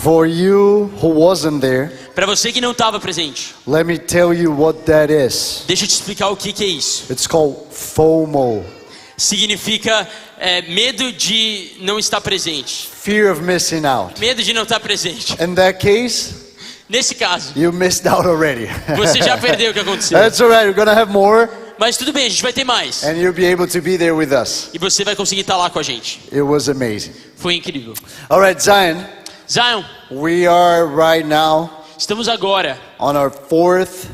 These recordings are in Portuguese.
For you who wasn't there, Para você que não estava presente, let me tell you what that is. deixa eu te explicar o que é isso. It's called FOMO. Significa medo de não estar presente. Fear of missing out. Medo de não estar presente. In that case, Nesse caso, you missed out already. você já perdeu o que aconteceu. That's alright, we're gonna have more, Mas tudo bem, a gente vai ter mais. and you'll be able to be there with us. E você vai conseguir estar lá com a gente. It was amazing. Foi incrível. Alright, Zion, Zion, we are right now estamos agora on our fourth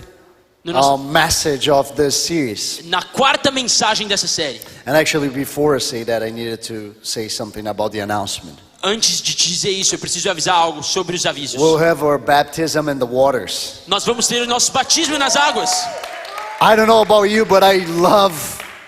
no nosso, message of this series. na quarta mensagem dessa série. And actually, before I say that, I needed to say something about the announcement. Antes de te dizer isso, eu preciso avisar algo sobre os avisos. We'll have our baptism in the waters. Nós vamos ter o nosso batismo nas águas. I don't know about you, but I love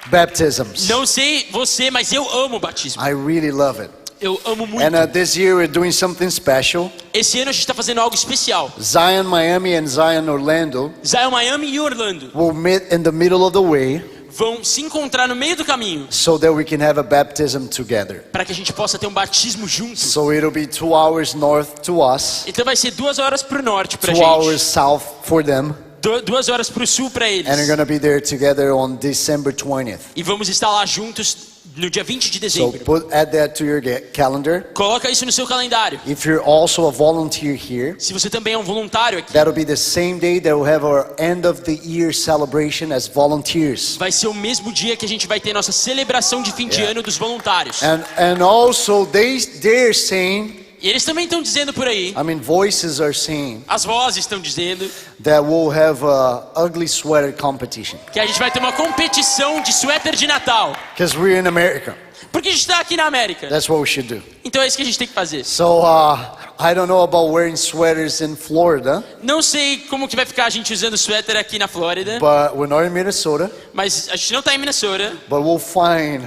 baptisms. Não sei você, mas eu amo o batismo. I really love it. Eu amo muito. And this year we're doing something special. Esse ano a gente está fazendo algo especial. Zion Miami and Zion Orlando Zion Miami e Orlando will meet in the middle of the way vão se encontrar no meio do caminho so that we can have a baptism together. para que a gente possa ter um batismo junto. So it'll be 2 hours north to us, Então vai ser 2 horas para o norte para 2 hours gente, south for them, 2 horas para o sul para and we're eles. going to be there together on December 20th. E vamos estar lá juntos no dia 20 de So dezembro. add that to your calendar. Coloca isso no seu calendário. If you're also a volunteer here, Se você também é um voluntário aqui, that'll be the same day that we'll have our end of the year celebration as volunteers. vai ser o mesmo dia que a gente vai ter nossa celebração de fim de ano dos voluntários. And also they're saying, E eles também estão dizendo por aí, I mean voices are saying as vozes estão dizendo that we'll have a ugly sweater competition que a gente vai ter uma competição de suéter de Natal. because we're in America. Porque a gente está aqui na América. That's what we should do. Então é isso que a gente tem que fazer. So I don't know about wearing sweaters in Florida, Não sei como que vai ficar a gente usando suéter aqui na Flórida, but we're not in Minnesota. mas a gente não está em Minnesota. But we'll find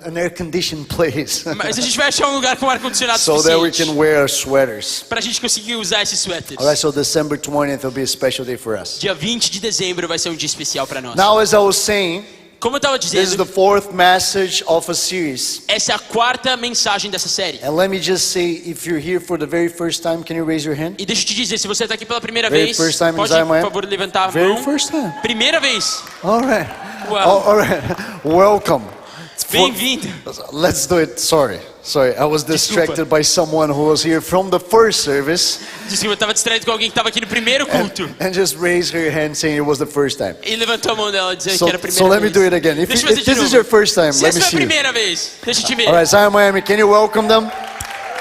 an air-conditioned place Mas a gente vai achar um lugar com ar-condicionado so that we suficiente can wear our sweaters. para a gente conseguir usar esses suéteres. All right, so December 20th will be a special day for us. Dia 20 de dezembro vai ser um dia especial para nós. Now, as I was saying, Como eu estava this is the dizendo, fourth message of a series. essa é a quarta mensagem dessa série. And let me just say, if you're here for the very first time, can you raise your hand? E deixa eu te dizer, se você está aqui pela primeira Very vez, first time in pode, Zion por Miami? favor, levantar a Very mão. first time. Primeira vez. All right. Wow. All right. Welcome. Bem-vindo. Let's do it. Sorry, I was distracted by someone who was here from the first service Desculpa, eu estava distraído com alguém que estava aqui no primeiro culto. and just raised her hand saying it was the first time. E levantou a mão dela dizendo So, que era a primeira so let me vez. do it again. If Deixa eu fazer de this is novo. your first time, Se let essa me foi a see you. primeira vez, deixa eu te ver. All right, Zion Miami, can you welcome them?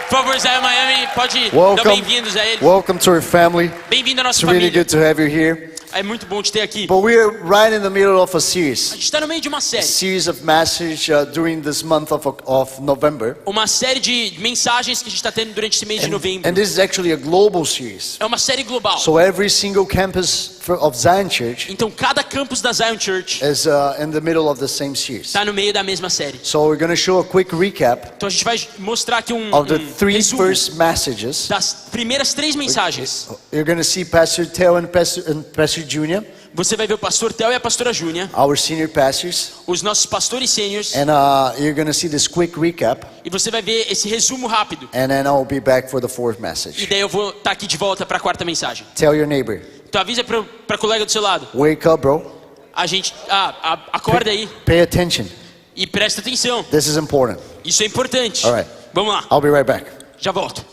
Por favor, Zion Miami, pode dar Welcome. bem-vindos a eles. Welcome to our family. Bem-vindo à It's nossa really família. good to have you here. É muito bom te ter aqui. But we are right in the middle of a A series. gente está no meio de uma série. Series of messages during this month of November. Uma série de mensagens que a gente está tendo durante esse mês de novembro. And this is actually a global series. É uma série global. So every single campus of Zion Church Então cada campus da Zion Church is in the middle of the same series. está no meio da mesma série. So we're going to show a quick recap Então a gente vai mostrar aqui of the three resumo first messages. das primeiras 3 mensagens. You're going to see Pastor Theo and Pastor Junior, Você vai ver o pastor Theo e a pastora Júnia, our senior pastors. os nossos pastores sêniores, And you're going to see this quick recap. e você vai ver esse resumo rápido. And then I'll be back for the fourth E message. daí eu vou estar aqui de volta para a quarta mensagem. Tell your neighbor, Então avisa para colega do seu lado. wake up, bro. A gente, acorda aí Pay attention. e presta atenção. This is important. Isso é importante. Alright. Vamos lá, I'll be right back. já volto.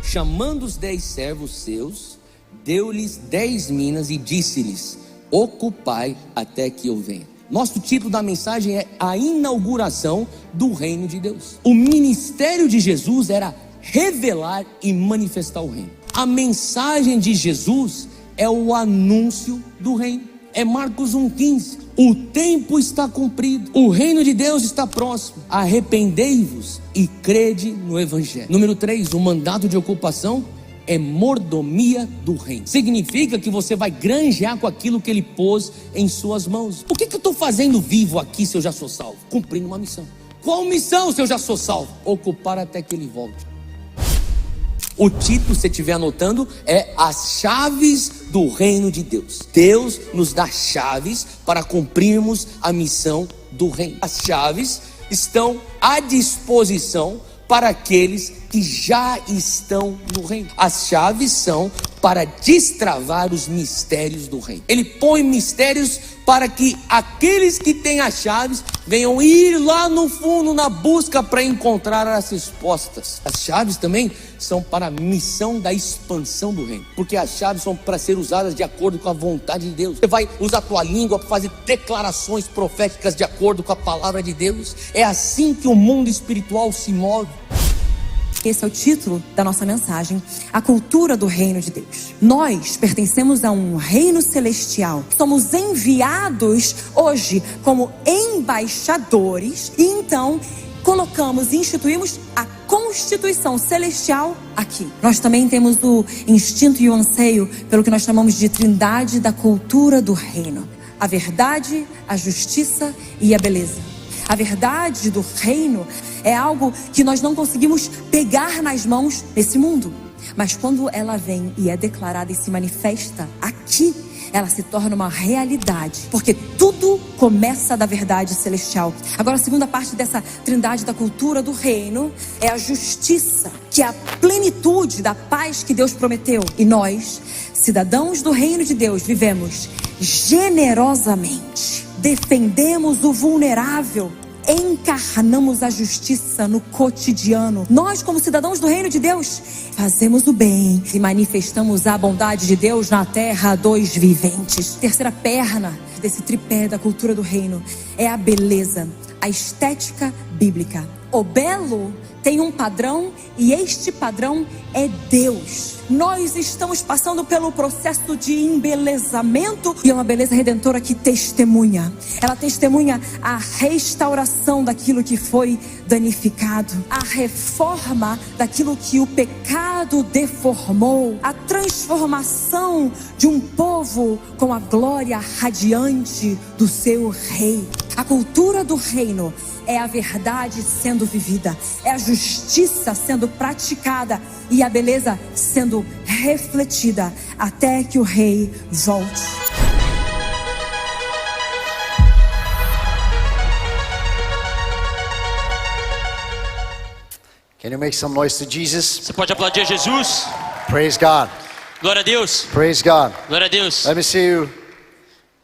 Chamando os 10 servos seus, deu-lhes 10 minas e disse-lhes: ocupai até que eu venha. Nosso título da mensagem é a inauguração do reino de Deus. O ministério de Jesus era revelar e manifestar o reino. A mensagem de Jesus é o anúncio do reino. É Marcos 1,15. O tempo está cumprido, o reino de Deus está próximo. Arrependei-vos e crede no evangelho. Número 3, o mandato de ocupação é mordomia do reino. Significa que você vai granjear com aquilo que ele pôs em suas mãos. O que eu estou fazendo vivo aqui se eu já sou salvo? Cumprindo uma missão. Qual missão se eu já sou salvo? Ocupar até que ele volte. O título, se você estiver anotando, é As Chaves do reino de Deus. Deus nos dá chaves para cumprirmos a missão do reino. As chaves estão à disposição para aqueles que já estão no reino. As chaves são para destravar os mistérios do reino. Ele põe mistérios para que aqueles que têm as chaves venham ir lá no fundo na busca para encontrar as respostas. As chaves também são para a missão da expansão do reino, porque as chaves são para ser usadas de acordo com a vontade de Deus. Você vai usar a tua língua para fazer declarações proféticas de acordo com a palavra de Deus. É assim que o mundo espiritual se move. Esse é o título da nossa mensagem, a cultura do reino de Deus. Nós pertencemos a um reino celestial. Somos enviados hoje como embaixadores e então colocamos e instituímos a Constituição Celestial aqui. Nós também temos o instinto e o anseio pelo que nós chamamos de trindade da cultura do reino. A verdade, a justiça e a beleza. A verdade do reino é algo que nós não conseguimos pegar nas mãos nesse mundo. Mas quando ela vem e é declarada e se manifesta aqui, ela se torna uma realidade. Porque tudo começa da verdade celestial. Agora a segunda parte dessa trindade da cultura do reino é a justiça, que é a plenitude da paz que Deus prometeu. E nós, cidadãos do reino de Deus, vivemos generosamente. Defendemos o vulnerável, encarnamos a justiça no cotidiano. Nós, como cidadãos do reino de Deus, fazemos o bem e manifestamos a bondade de Deus na terra dos viventes. Terceira perna desse tripé da cultura do reino é a beleza, a estética bíblica. O belo tem um padrão e este padrão é Deus. Nós estamos passando pelo processo de embelezamento e é uma beleza redentora que testemunha. Ela testemunha a restauração daquilo que foi danificado, a reforma daquilo que o pecado deformou, a transformação de um povo com a glória radiante do seu rei. A cultura do reino é a verdade sendo vivida, é a justiça sendo praticada e a beleza sendo refletida até que o rei volte. Can you make some noise to Jesus? Você pode aplaudir a Jesus? Praise God. Glória a Deus. Praise God. Glória a Deus. Let me see you.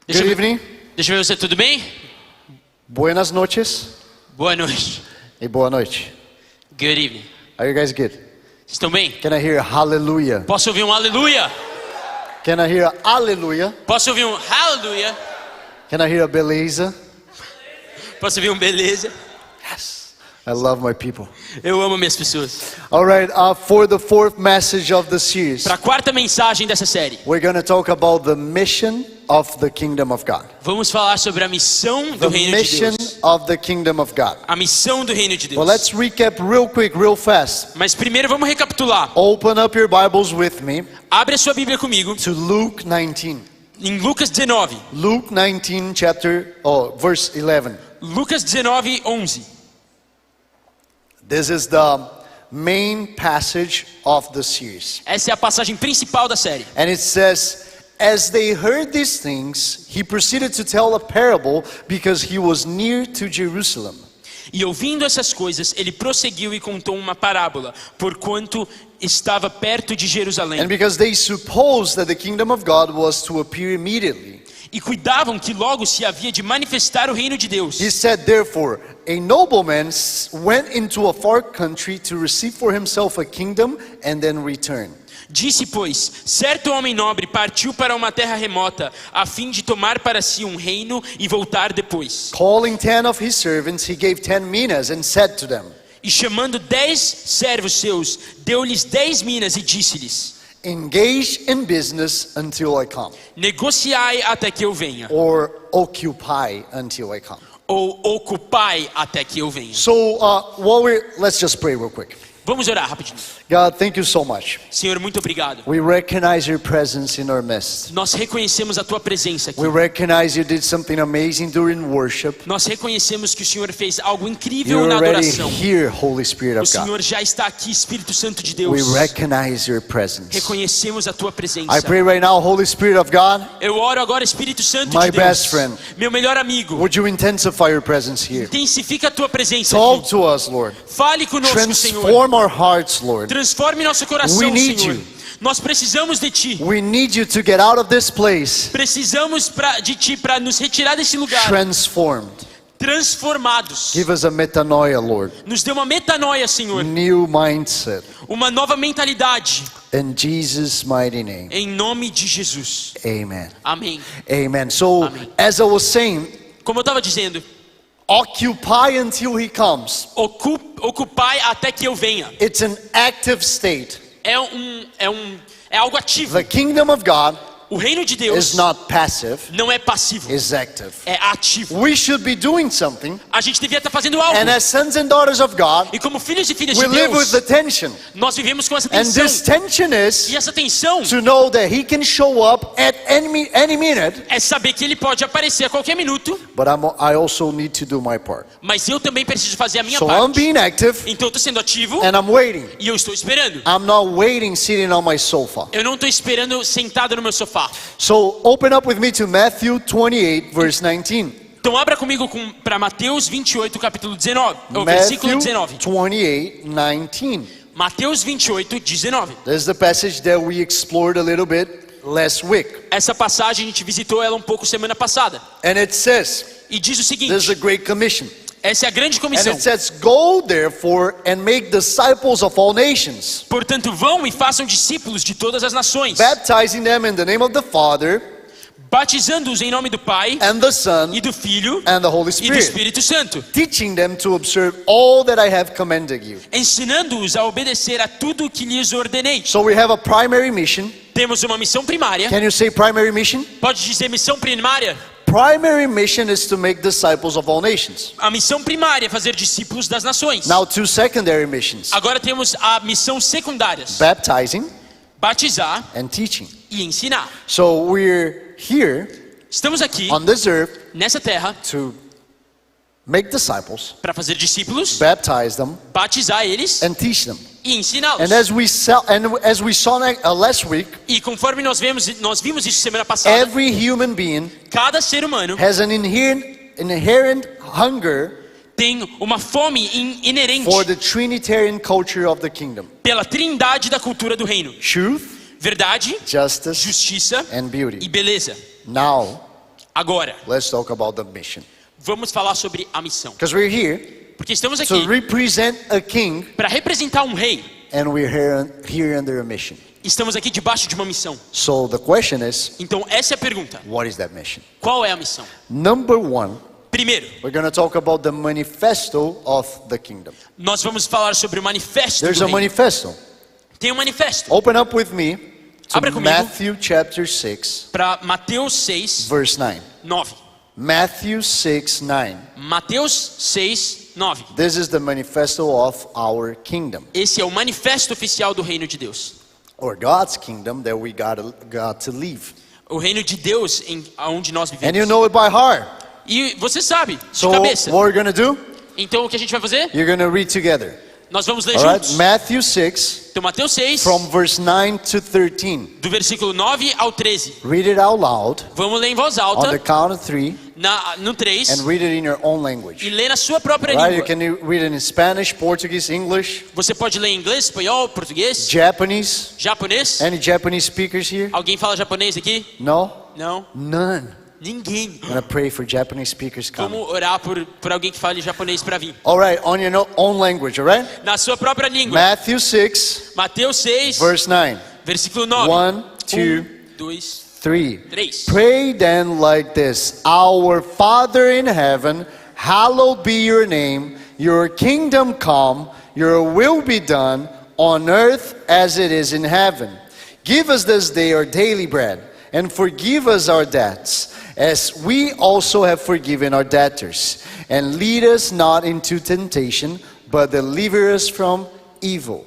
Deixa Good eu ver- evening. Deixa eu ver você, tudo bem? Buenas noches. Boa noite. E boa noite. Good evening. Are you guys good? Vocês estão bem? Can I hear hallelujah? Posso ouvir um aleluia? Can I hear hallelujah? Posso ouvir um aleluia? Can I hear a beleza? Posso ouvir um beleza? I love my people. Eu amo minhas pessoas. All right, for the fourth message of the series, Para a quarta mensagem dessa série, we're going to talk about the mission of the kingdom of God. vamos falar sobre a missão do The reino de mission Deus. of the kingdom of God. A missão do reino de Deus. Well, let's recap real quick, real fast. Mas primeiro vamos recapitular. Open up your Bibles with me Abre a sua Bíblia comigo to Luke 19. em Lucas 19. Luke 19 verse 11. Lucas 19, 11. This is the main passage of the series. Essa é a passagem principal da série. And it says, as they heard these things, he proceeded to tell a parable because he was near to Jerusalem. E ouvindo essas coisas, ele prosseguiu e contou uma parábola, porquanto estava perto de Jerusalém. And because they supposed that the kingdom of God was to appear immediately, E cuidavam que logo se havia de manifestar o reino de Deus. he said, therefore, a nobleman went into a far country to receive for himself a kingdom and then return. Disse, pois, certo homem nobre partiu para uma terra remota, a fim de tomar para si um reino e voltar depois. Calling 10 of his servants, he gave 10 minas and said to them, E chamando 10 servos seus, deu-lhes 10 minas e disse-lhes: engage in business until I come, negociai até que eu venha, or occupy until I come. ou ocupai até que eu venha. So, let's just pray real quick. Vamos orar rapidinho. God, thank you so much. Senhor, muito obrigado. We recognize your presence in our midst. Nós reconhecemos a tua presença aqui. We recognize you did something amazing during worship. Nós reconhecemos que o Senhor fez algo incrível You're na already adoração. here, Holy Spirit O of God. Senhor já está aqui, Espírito Santo de We Deus. recognize your presence. Reconhecemos a tua presença. I pray right now, Holy Spirit of God, Eu oro agora, Espírito Santo My de Deus, best friend. meu melhor amigo. would you intensify your presence here? Intensifica a tua presença Talk aqui. to us, Lord. Fale conosco, Senhor. Transform our hearts, Lord. Transforme nosso We coração, need Senhor. you. Nós precisamos de Ti. We need you to get out of this place Precisamos de Ti para nos retirar desse lugar. transformed. Transformados. Give us a metanoia, Lord. Nos dê uma metanoia, Senhor. New mindset. Uma nova mentalidade. In Jesus' mighty name. Em nome de Jesus. Amen. Amém. Amen. So, Amém. as I was saying, Como eu estava dizendo, occupy until he comes. ocupai até que eu venha. It's an active state. É algo ativo. The kingdom of God O reino de Deus is not passive, não é passivo, it's active. é ativo. We should be doing something, A gente devia estar fazendo algo. and as sons and daughters of God, E como filhos e filhas we de live with Deus, the tension. nós vivemos com essa And this tensão. tension is E essa tensão to know that he can show up at any minute, é saber que ele pode aparecer a qualquer minuto, but I also need to do my part. mas eu também preciso fazer a minha So I'm parte. being active, Então eu estou sendo ativo and I'm waiting. e eu estou esperando. I'm not waiting sitting on my sofa. Eu não estou esperando sentado no meu sofá. So open up with me to Matthew 28, verse 19. Então abra comigo para Mateus 28, capítulo 19, ou versículo Matthew 19. 28, 19. Mateus 28, 19. This is the passage that we explored a little bit last week. Essa passagem a gente visitou ela um pouco semana passada. And it says, E diz o this is seguinte, a great commission. essa é a grande And comissão. it says, go therefore and make disciples of all nations, Portanto, vão e façam discípulos de todas as nações, baptizing them in the name of the Father batizando-os em nome do Pai and the Son e do Filho and the Holy e do Spirit, Espírito Santo, teaching them to observe all that I have commanded you. ensinando-os a obedecer a tudo o que lhes ordenei. So we have a primary mission. Temos uma missão primária. Can you say primary mission? Pode dizer missão primária? Primary mission is to make disciples of all nations. A missão primária é fazer discípulos das nações. Now, two secondary missions: Agora temos a missão secundárias: baptizing batizar and teaching. e ensinar. So we're here Estamos aqui on this earth nessa terra to make disciples, para fazer discípulos, baptize them, batizar eles and teach them. e ensiná-los. And as we saw last week, E conforme nós vimos isso semana passada, every human being cada ser humano has an inherent hunger tem uma fome inerente for the Trinitarian culture of the kingdom: pela trindade da cultura do reino: truth, verdade, justice, justiça and e beauty. beleza. Now, Agora, let's talk about the mission. vamos falar sobre a missão. Because we're here Porque estamos to aqui represent a king, para representar um rei. and we're here under a mission. Estamos aqui debaixo de uma missão. So the question is, Então essa é a pergunta. what is that mission? Qual é a missão? Number one, Primeiro, we're going to talk about the manifesto of the kingdom. nós vamos falar sobre o manifesto There's do a reino. manifesto. Tem um manifesto. Open up with me to Abra comigo. Matthew chapter 6, Para Mateus 6, verse 9. 9. Matthew 6, 9. Mateus 6, 9. This is the manifesto of our kingdom, Esse é o manifesto oficial do reino de Deus. or God's kingdom that we got to live. O reino de Deus onde nós And vivemos. you know it by heart. E você sabe, de So cabeça. what we're going to do? Então o que a gente vai fazer? You're going to read together. Nós vamos ler All right? juntos. Matthew 6, Então Mateus 6, from verse 9 to 13. do versículo 9 ao 13. Read it out loud Vamos ler em voz on the alta, count of 3 no 3, and read it in your own e language. ler na sua própria All right? You língua. can read it in Spanish, Portuguese, English, Você pode ler em inglês, espanhol, português, Japanese. japonês. Any Japanese speakers here? Alguém fala japonês aqui? No? Não? None. Ninguém. I'm going to pray for Japanese speakers coming. Vamos orar por alguém que fale japonês para vir. All right, on your own language, all right? Na sua própria língua. Matthew 6, Mateus 6, verse 9. versículo 9. 1, 2, 2, 3. 3. Pray then like this: Our Father in heaven, hallowed be your name. Your kingdom come. Your will be done on earth as it is in heaven. Give us this day our daily bread, and forgive us our debts, as we also have forgiven our debtors. And lead us not into temptation, but deliver us from evil.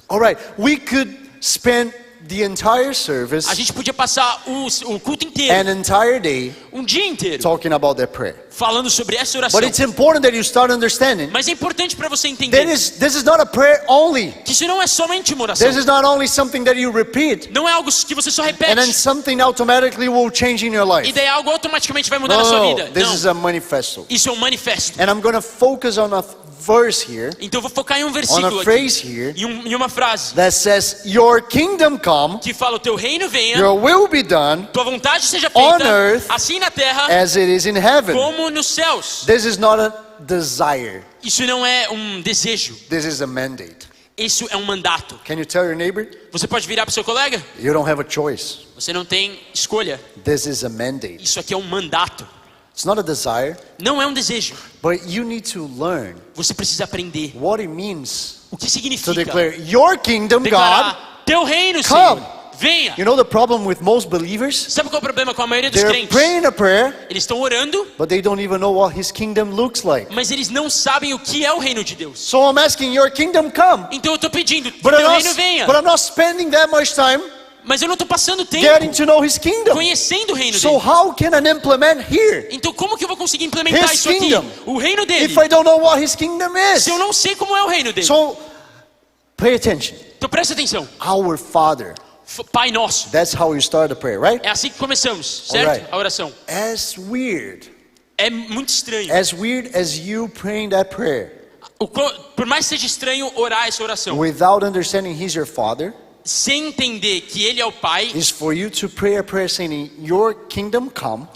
All right, we could spend the entire service, A gente podia passar o culto inteiro, an entire day, um dia inteiro, talking about that prayer. falando sobre essa oração. But it's important that you start understanding Mas é importante para você that entender this is not a prayer only. que isso não é somente uma oração. This is not only something that you repeat Não é algo que você só and then repete something automatically will change in your e life. daí algo automaticamente vai mudar na sua vida. This is Não, a manifesto. isso é um manifesto. And I'm going to focus on a verse here, Então eu vou focar em um on versículo a aqui, phrase here em uma frase that says, "Your kingdom come, que fala: o teu reino venha, your will be done tua vontade seja on feita, earth assim na terra as it is in heaven." como nos céus. This is not a desire. Isso não é um desejo, This is a mandate. isso é um mandato. Can you tell your neighbor? Você pode virar para o seu colega? You don't have a choice. Você não tem escolha. This is a mandate. Isso aqui é um mandato. It's not a desire, Não é um desejo. but you need to learn Você precisa aprender what it means o que to significa declare your kingdom, God. declarar: teu reino, come. Senhor, venha. You know the problem with most believers? Sabe qual é o problema com a maioria dos They're crentes? praying a prayer, Eles estão orando, but they don't even know what His kingdom looks like. mas eles não sabem o que é o reino de Deus. So I'm asking, your kingdom come, Então eu estou pedindo que but teu reino venha, I'm not spending that much time mas eu não estou passando tempo getting to know His kingdom. conhecendo o reino So dele. how can I implement here Então como que eu vou conseguir implementar His isso aqui? kingdom. O reino dele. if I don't know what His kingdom is? Se eu não sei como é o reino dele. So pay attention. Então presta atenção. Our Father. Pai nosso. That's how you start the prayer, right? É assim que começamos, certo? Alright. A oração. As weird É muito estranho. as you praying that prayer Por mais que seja estranho orar essa oração, without understanding He's your Father, sem entender que ele é o Pai, is for you to pray a prayer saying, your kingdom come,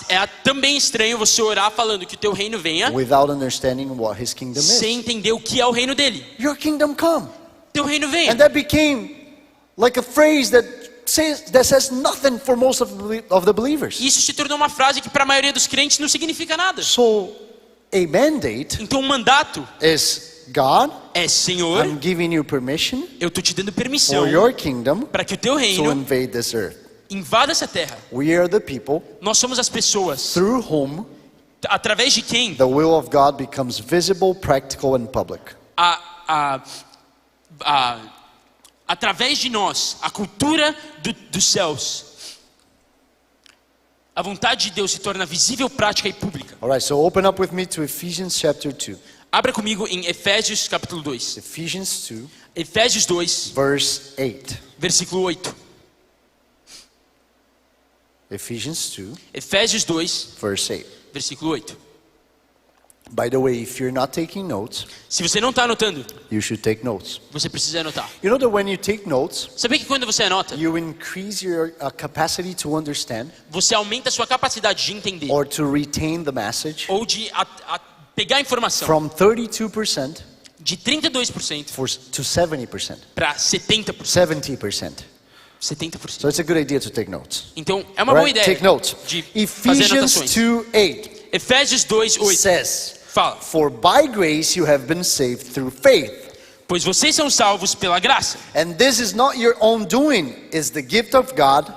é também estranho você orar falando que o teu reino venha, without understanding what His kingdom sem is. entender o que é o reino dele. Your kingdom come. Teu reino venha. And that became like a phrase that says nothing for most of the believers. Isso se tornou uma frase que para a maioria dos crentes não significa nada. So a mandate Então o mandato is, God, é: Senhor, I'm giving you permission eu estou te dando permissão for your kingdom para que o teu to reino invade this earth. invada essa terra. We are the people Nós somos as pessoas through whom através de quem the will of God becomes visible, practical, and public. Através de nós, a cultura dos céus, a vontade de Deus se torna visível, prática e pública. All right, so open up with me to Ephesians chapter 2. Abra comigo em Efésios capítulo 2. Ephesians 2, Efésios 2, verse 8. versículo 8. Ephesians 2, Efésios 2, verse 8. versículo 8. By the way, if you're not taking notes, Se você não está anotando, you should take notes. você precisa anotar. You know that when you take notes, Sabia que quando você anota, you increase your capacity to understand você aumenta a sua capacidade de entender or to retain the message ou de pegar a informação from 32% de 32% to 70%. para 70%. 70%. 70%. So it's a good idea to take notes. Então, é uma All boa right, ideia take notes. de fazer Ephesians anotações. 2:8 Efésios 2, 8 says, fala: "For by grace you have been saved through faith, pois vocês são salvos pela graça, and this is not your own doing, is the gift of God,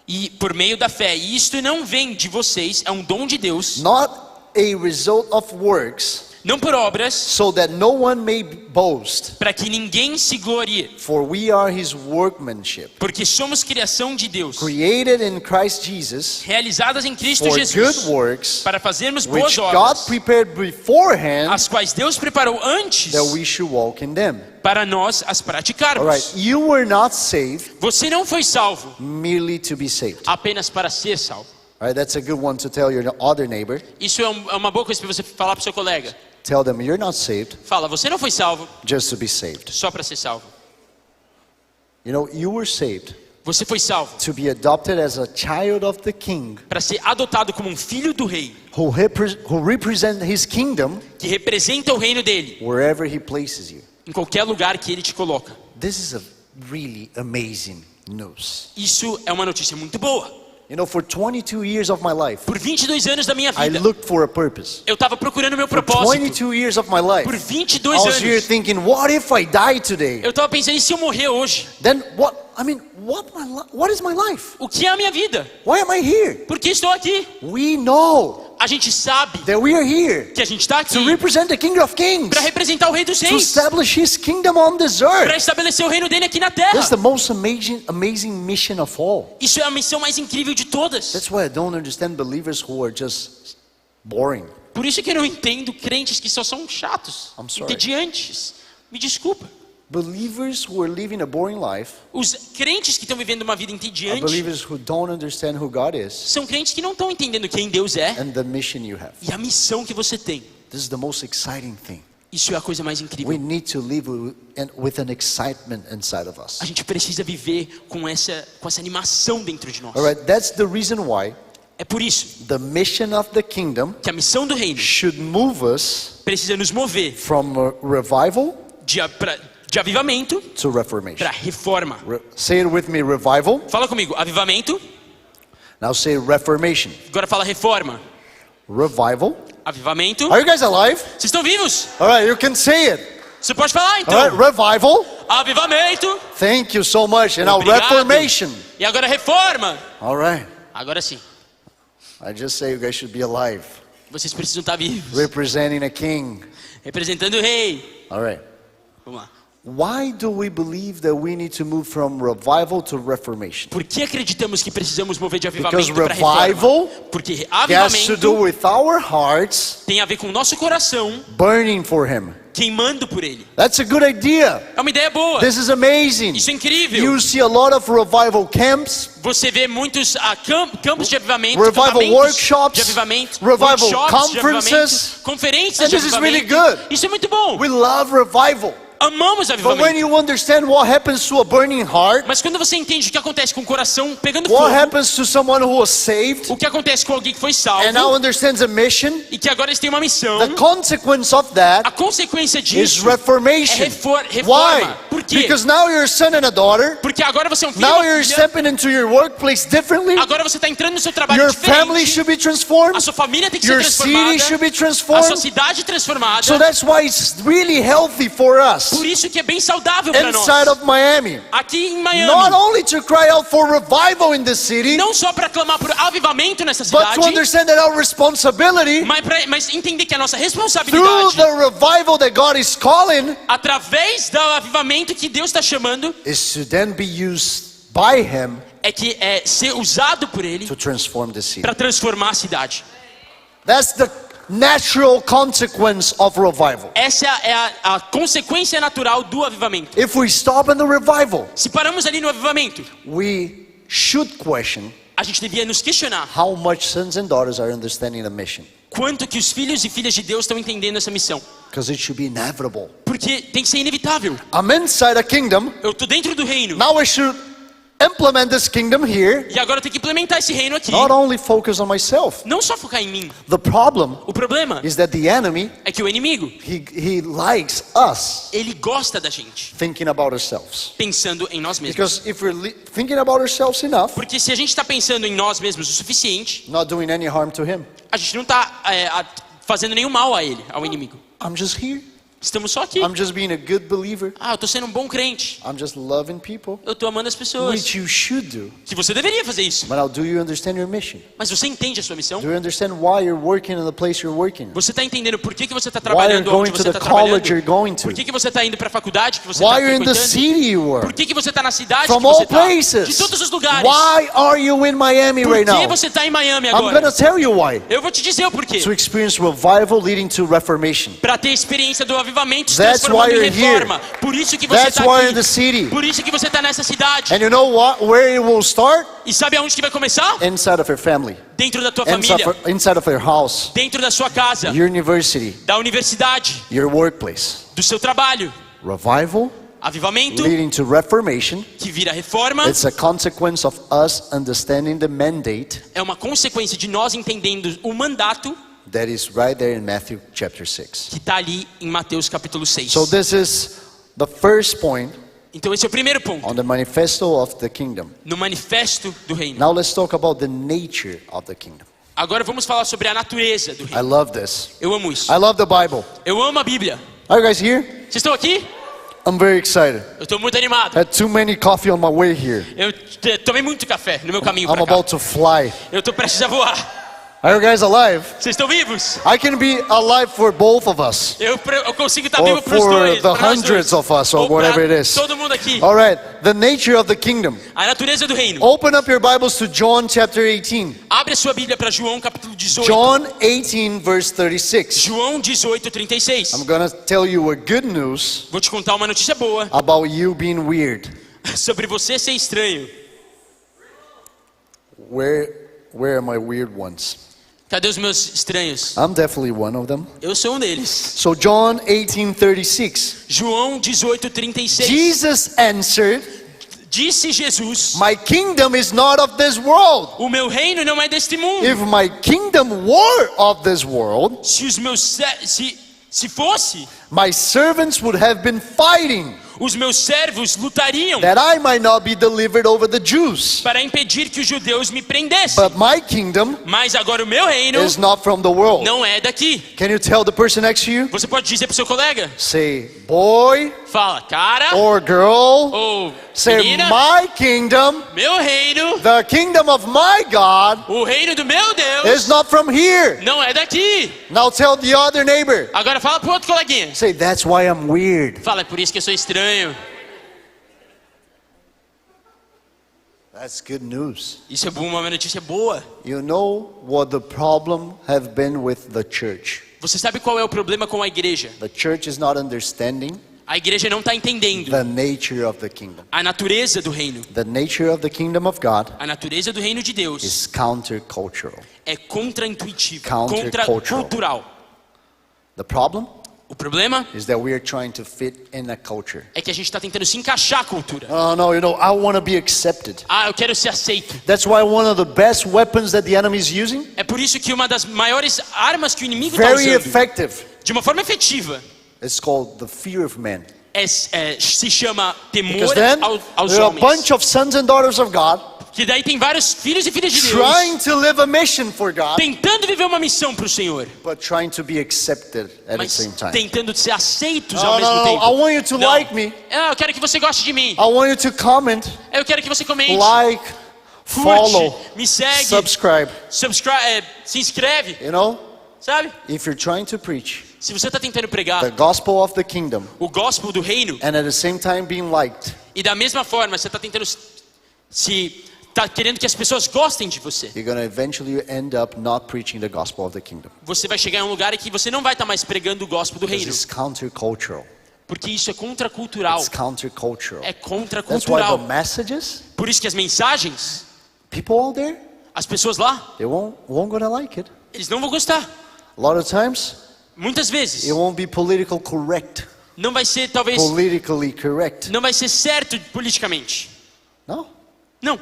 e por meio da fé. E isto não vem de vocês, é um dom de Deus, not a result of works, não por obras, so that no one may boast. para que ninguém se glorie, For we are His workmanship, porque somos criação de Deus, created in Christ Jesus realizadas em Cristo for Jesus, good works, para fazermos boas which God obras, prepared beforehand as quais Deus preparou antes that we should walk in them." para nós as All praticarmos. right, you were not saved Você não foi salvo merely to be saved. apenas para ser salvo. All right, that's a good one to tell your other neighbor. Isso é uma boa coisa para você falar para o seu colega. Tell them you're not saved Fala: você não foi salvo just to be saved. só para ser salvo. You know, you were saved Você foi salvo to be adopted as a child of the King para ser adotado como um filho do rei, who represent His kingdom que representa o reino dele wherever He places you. em qualquer lugar que ele te coloca. This is a really amazing news. Isso é uma notícia muito boa. You know, for 22 years of my life, Por 22 anos da minha I vida, looked for a purpose. eu estava procurando meu For propósito. 22 years of my life, Por I 22 was here anos, thinking, what if I die today? eu estava pensando: e se eu morrer hoje? Then what? I mean, what is my life? O que é a minha vida? Why am I here? Por que estou aqui? We know A gente sabe that we are here que a gente está aqui to represent the King of Kings, para representar o Rei dos to Reis, establish His kingdom on this para earth. estabelecer o reino dele aqui na That's terra. the most amazing mission of all. Isso é a missão mais incrível de todas. That's why I don't understand believers who are just boring. Por isso que eu não entendo crentes que só são chatos, I'm sorry. entediantes. Me desculpa. Believers who are living a boring life Os crentes que estão vivendo uma vida are entediante believers who don't understand who God is são crentes que não estão entendendo quem Deus é and the mission you have. e a missão que você tem. This is the most exciting thing. Isso é a coisa mais We incrível. need to live with an excitement inside of us. A gente precisa viver com essa animação dentro de nós. All right, that's the reason why É por isso the mission of the kingdom que a missão do reino should move us precisa nos mover from revival de avivamento to reformation. para reforma. Say it with me, revival. Fala comigo, avivamento. Now say reformation. Agora fala reforma. Revival. Avivamento. Are you guys alive? Vocês estão vivos? All right, you can say it. Você pode falar All então. right, revival. Avivamento. Thank you so much. And now Obrigado. reformation. E agora reforma. All right. Agora sim. I just say you guys should be alive, Vocês precisam estar vivos. representing a king. Representando o rei. All right. Vamos lá. Why do we believe that we need to move from revival to reformation? Por que acreditamos que precisamos mover de Because avivamento para reforma? revival Porque has to do avivamento with our hearts tem a ver com o nosso coração burning for Him. queimando por ele. That's a good idea. É uma ideia boa. This is amazing. Isso é incrível. You see a lot of revival camps, Você vê muitos campos de avivamento, Revival acampamentos workshops, de avivamento, revival workshops de conferences. avivamento, conferências And de this is really avivamento. good. Isso é muito bom. we love revival. Amamos But when avivamento. you understand what happens to a burning heart, Mas quando você entende o que acontece com o coração pegando what fogo, happens to someone who was saved o que acontece com alguém que foi and now salvo understands a mission, e que agora eles têm uma missão, the consequence of that a consequência is disso reformation. é reforma. Why? Por quê? Because now you're a son and a daughter. Porque agora você é um filho Now e uma you're filha, stepping into your workplace differently. agora você está entrando no seu trabalho Your family diferente, should be a transformed. sua família tem que ser Your city transformada, should be a sua transformed. cidade transformada. So that's why it's really healthy for us Por isso que é bem saudável para nós. inside of Miami. Aqui em Not Miami, only to cry out for revival in the city, não só para clamar por avivamento nessa but cidade, to understand that our responsibility mas entender que a nossa through responsabilidade, the revival that God is calling através do avivamento que Deus está chamando, is to then be used by Him é que é ser usado por Ele to transform the city. para transformar a cidade. That's the natural consequence of revival. Essa é a consequência natural do avivamento. If we stop in the revival, Se paramos ali no avivamento, we should question a gente devia nos questionar how much sons and daughters are understanding the mission, quanto que os filhos e filhas de Deus estão entendendo essa missão. because it should be inevitable. Porque tem que ser inevitável. I'm inside a kingdom. Eu estou dentro do reino. Now I should implement this kingdom here, E agora eu tenho que implementar esse reino aqui. not only focus on myself. Não só focar em mim. The problem O problema is that the enemy, é que o inimigo, he likes us ele gosta da gente thinking about ourselves. pensando em nós mesmos. Because if we're thinking about ourselves enough, Porque se a gente está pensando em nós mesmos o suficiente, not doing any harm to him, a gente não está fazendo nenhum mal a ele, ao inimigo. I'm just here. Estamos só aqui. I'm just being a good believer. Ah, eu estou sendo um bom crente. I'm just loving people, Eu estou amando as pessoas. which you should do. Que você deveria fazer isso. But now, do you understand your mission? Mas você entende a sua missão? Do you understand why you're working in the place you're working? Você está entendendo por que você está Why you're trabalhando going onde to você the está college you're trabalhando? going to? Por que você está indo para a faculdade que você Why está you're in the frequentando? city you Por are? que você está na cidade From que você all está? places. De todos os lugares. Why are you in Miami Por right que now? você está em Miami I'm agora? gonna tell you why. Eu vou te dizer o porquê. To experience revival leading to reformation. Para ter experiência do avivamento se That's transformando why em you're reforma. Por isso que você That's está why you're in the aqui. city. Por isso que você está nessa cidade. And you know what? Where it will start? E sabe aonde que vai começar? Inside of your family. Dentro da tua família. Inside of your house. Dentro da sua casa. Your university. Da universidade. Your workplace. Do seu trabalho. Revival Avivamento leading to reformation. que vira reforma. It's a consequence of us understanding the mandate É uma consequência de nós entendendo o mandato that is right there in Matthew chapter 6. que está ali em Mateus capítulo 6. So this is the first point Então esse é o primeiro ponto. on the manifesto of the kingdom. No manifesto do reino. Now let's talk about the nature of the kingdom. Agora vamos falar sobre a natureza do I reino. love this. Eu amo isso. I love the Bible. Eu amo a Bíblia. Are you guys here? Vocês estão aqui? I'm very excited. Eu estou muito animado. Had too many coffee on my way here. Eu tomei muito café no meu caminho I'm para cá. about to fly. Eu estou prestes a voar. Are you guys alive? Vocês estão vivos? I can be alive for both of us. Eu consigo estar Or vivo para os for dois. the pra nós hundreds dois. of us, or Ou pra whatever it is. todo mundo aqui. All right, the nature of the kingdom. A natureza do reino. Open up your Bibles to John chapter 18. Abre a sua Bíblia para João capítulo 18. John 18 verse 36. João 18, 36. I'm going to tell you a good news Vou te contar uma notícia boa about you being weird. sobre você ser estranho. Where are my weird ones? Cadê os meus estranhos? I'm definitely one of them. Eu sou um deles. So John 18:36. João 18, 36. Jesus answered, Disse Jesus: "My kingdom is not of this world. o meu reino não é deste mundo. If my kingdom were of this world, Se os meus se fosse, my servants would have been fighting os meus servos lutariam that I might not be delivered over the Jews. para impedir que os judeus me prendessem. But my kingdom Mas agora o meu reino is not from the world." não é daqui. Can you tell the person next to you? Você pode dizer pro seu colega? Say, boy Fala, cara or girl. ou Say, menina, my kingdom, meu reino, the kingdom of my God, o reino do meu Deus is not from here. não é daqui. Now tell the other neighbor. Agora fala pro outro coleguinha. Say, that's why I'm weird. Fala, é por isso que eu sou estranho. That's good news. Isso é uma notícia boa. You know what the problem have been with the church. Você sabe qual é o problema com a igreja? The church is not understanding A igreja não está entendendo the nature of the kingdom. a natureza do reino. The nature of the kingdom of God A natureza do reino de Deus is countercultural. é contra-intuitiva, Countercultural. contra-cultural. The problem O problema is that we are trying to fit in a culture. é que a gente está tentando se encaixar à cultura. Oh no, I want to be accepted. Ah, eu quero ser aceito. That's why one of the best weapons that the enemy is using, É por isso que uma das maiores armas que o inimigo está very usando, effective, de uma forma efetiva, it's called the fear of man. se chama Because temor then aos there are a homens. bunch of sons and daughters of God Que daí tem vários filhos e filhas de Deus trying to live a mission for God, tentando viver uma missão para o Senhor, but trying to be accepted at the mas same time. tentando ser aceitos No, ao mesmo no, no, tempo. I want you to Não. like me. Eu quero que você goste de mim. I want you to comment, Eu quero que você comente, like, curte, follow, me segue, subscribe. se inscreve, You know, sabe? if you're trying to preach Se você está tentando the pregar gospel of the kingdom o gospel do reino and at the same time being liked, e da mesma forma você está tentando tá querendo que as pessoas gostem de você, you're going to eventually end up not preaching the gospel of the kingdom. você vai chegar em um lugar em que você não vai estar mais pregando o gospel do Because reino, it's countercultural. porque isso é contracultural. It's countercultural. É That's why contracultural. the messages, Por isso que as mensagens, people out there, as pessoas lá, they won't gonna like it. eles não vão gostar. A lot of times, Muitas vezes it won't be political correct. não vai ser, talvez, Politically correct. não vai ser certo politicamente. No, Não,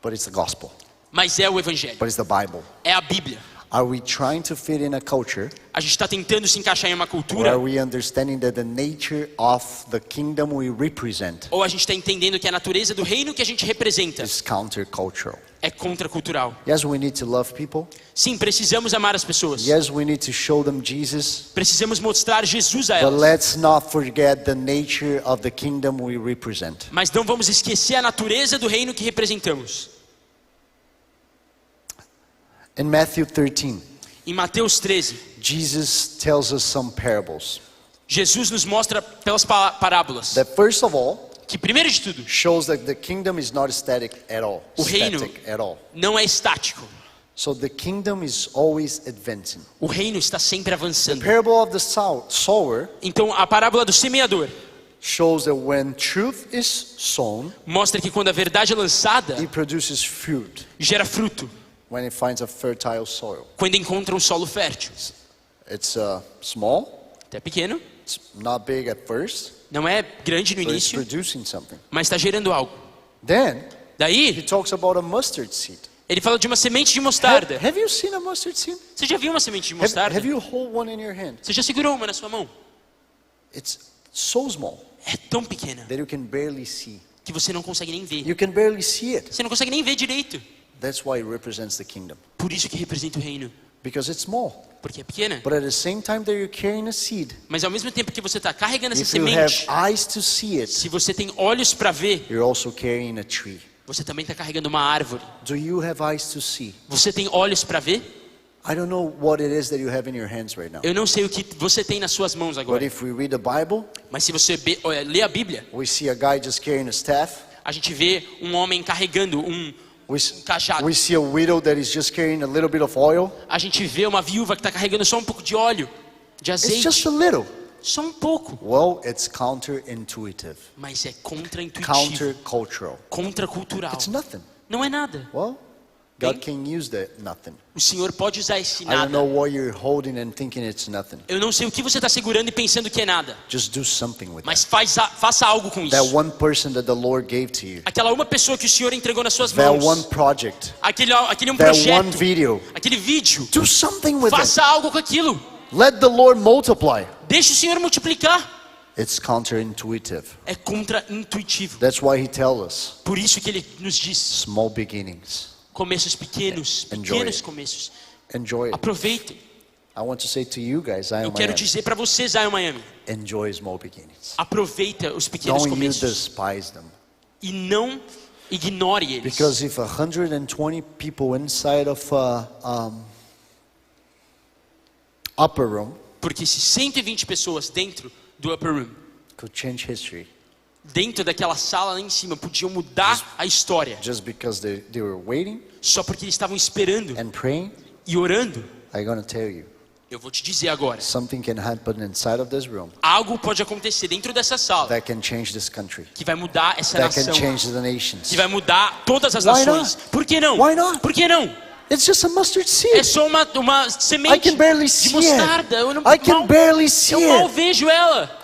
but it's the gospel. mas é o evangelho, But it's the Bible. é a Bíblia. Are we trying to fit in a culture, A gente está tentando se encaixar em uma or cultura, are we understanding that the nature of the kingdom we represent ou a gente está entendendo que a natureza do reino que a gente representa is countercultural? é contracultural. Yes, we need to love people. Sim, precisamos amar as pessoas. Yes, we need to show them Jesus. Precisamos mostrar Jesus a But elas. let's not forget the nature of the kingdom we represent. Mas não vamos esquecer a natureza do reino que representamos. In Matthew 13, Em Mateus 13, Jesus tells us some parables Jesus nos mostra pelas parábolas that, first of all, que, primeiro de tudo, shows that the kingdom is not static at all. O reino Static at all. não é estático. So the kingdom is always advancing. O reino está sempre The avançando. parable of the sower Então, a parábola do semeador shows that when truth is sown, mostra que quando a verdade é lançada, it produces fruit gera fruto. when it finds a fertile soil. Quando encontra um solo fértil. It's small, Até pequeno, it's not big at first, não é grande no but it's início, producing something. mas está gerando algo. Then he Daí, talks about a mustard seed. ele fala de uma semente de mostarda. Have you seen a mustard seed? Você já viu uma semente de Have mostarda? you hold one in your hand? Você já segurou uma na sua mão? It's so small É tão pequena that you can barely see. que você não consegue nem ver. You can barely see it. Você não consegue nem ver direito. That's why it represents the kingdom. Por isso que representa o reino. Because it's small. Porque é pequena. But at the same time that you're carrying a seed, Mas ao mesmo tempo que você está carregando essa if you have semente, eyes to see it, se você tem olhos para ver, you're also carrying a tree. você também está carregando uma árvore. Do you have eyes to see? Você tem olhos para ver? I don't know what it is that you have in your hands right now. Eu não sei o que você tem nas suas mãos But agora. if we read the Bible, Mas se você lê a Bíblia, we see a guy just carrying a staff. a gente vê um homem carregando We, cajado. we see a widow that is just carrying a little bit of oil. A gente vê uma viúva que está carregando só um pouco de óleo, de It's azeite. just a little. Só um pouco. Well, it's counterintuitive, Mas é contra-intuitivo, countercultural. contra-cultural. It's nothing. Não é nada. Well, God can use that nothing. O Senhor pode usar esse I don't know nada. what you're holding and thinking it's nothing. Eu não sei o que você está segurando e pensando que é nada. Just do something with it. Mas faça algo com That isso. one person that the Lord gave to you. Aquela uma pessoa que o Senhor entregou nas suas That one mãos. project. Aquele um That one projeto. video. Aquele vídeo. Do something with it. Faça algo com aquilo. Let the Lord multiply. Deixe o Senhor multiplicar. It's counterintuitive. É contra-intuitivo. That's why he tells us Por isso que Ele nos diz. small beginnings. Começos pequenos. Enjoy Pequenos it. começos. Enjoy it. Aproveitem. I want to say to you guys, I Eu am quero dizer para você, Zion Miami. enjoy small beginnings. Aproveita os pequenos Don't you começos. despise them. E não ignore eles. Because if 120 people inside of upper room Porque se 120 pessoas dentro do upper room, could change history dentro daquela sala lá em cima, podiam mudar a história, just because they were waiting só porque eles estavam esperando and praying, e orando, I'm going to tell you, eu vou te dizer agora, something can happen inside of this room algo pode acontecer dentro dessa sala that can change this country, que vai mudar essa that can nação, change the nations. que vai mudar todas as Why nações. not? Por que não? Why not? Por que não? It's just a mustard É seed. só uma I semente can barely de see mostarda. Eu, it. não, I can mal, barely see eu mal it. vejo ela.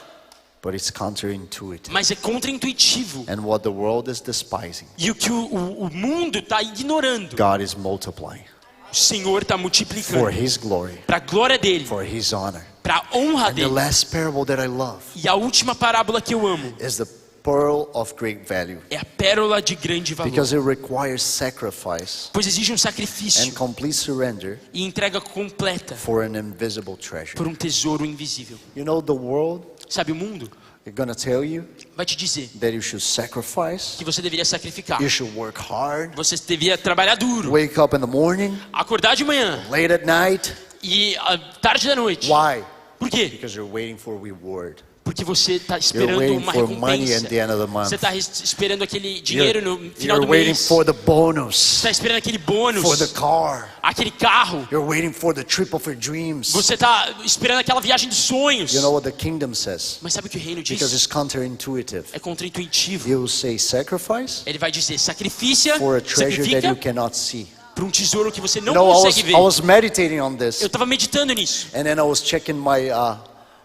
But it's counterintuitive. Mas é contra-intuitivo. And what the world is despising, E o que o mundo está ignorando, God is multiplying o Senhor está for multiplicando. His glory, Para a glória dele, for His honor. para a honra And the dele. last parable that I love E a última parábola que eu amo is the pearl of great value, é a pérola de grande valor. because it requires sacrifice Pois exige um and sacrifício complete surrender e entrega completa for an invisible treasure. por um tesouro invisível. You know, the world Sabe, o mundo is going to tell you vai te dizer that you should sacrifice, que você deveria sacrificar. you should work hard, Você devia trabalhar duro, wake up in the morning, acordar de manhã late at night. e tarde da noite. Why? Por quê? Because you're waiting for reward. Porque você está You're esperando waiting uma for money recompensa. at the end of the month. Você está esperando aquele dinheiro no final You're do waiting mês. for the Você bonus, está esperando aquele bônus, for the car. aquele carro. You're waiting for the trip of your dreams. Você está esperando aquela viagem dos sonhos. You know what the kingdom says? Mas sabe o que o reino diz? Because it's counterintuitive. É contra-intuitivo. He will say sacrifice Ele vai dizer, sacrifica, for a treasure that you sacrifica cannot see. para um tesouro que você não You know, consegue ver. I was meditating on this, Eu estava meditando nisso. and then I was checking my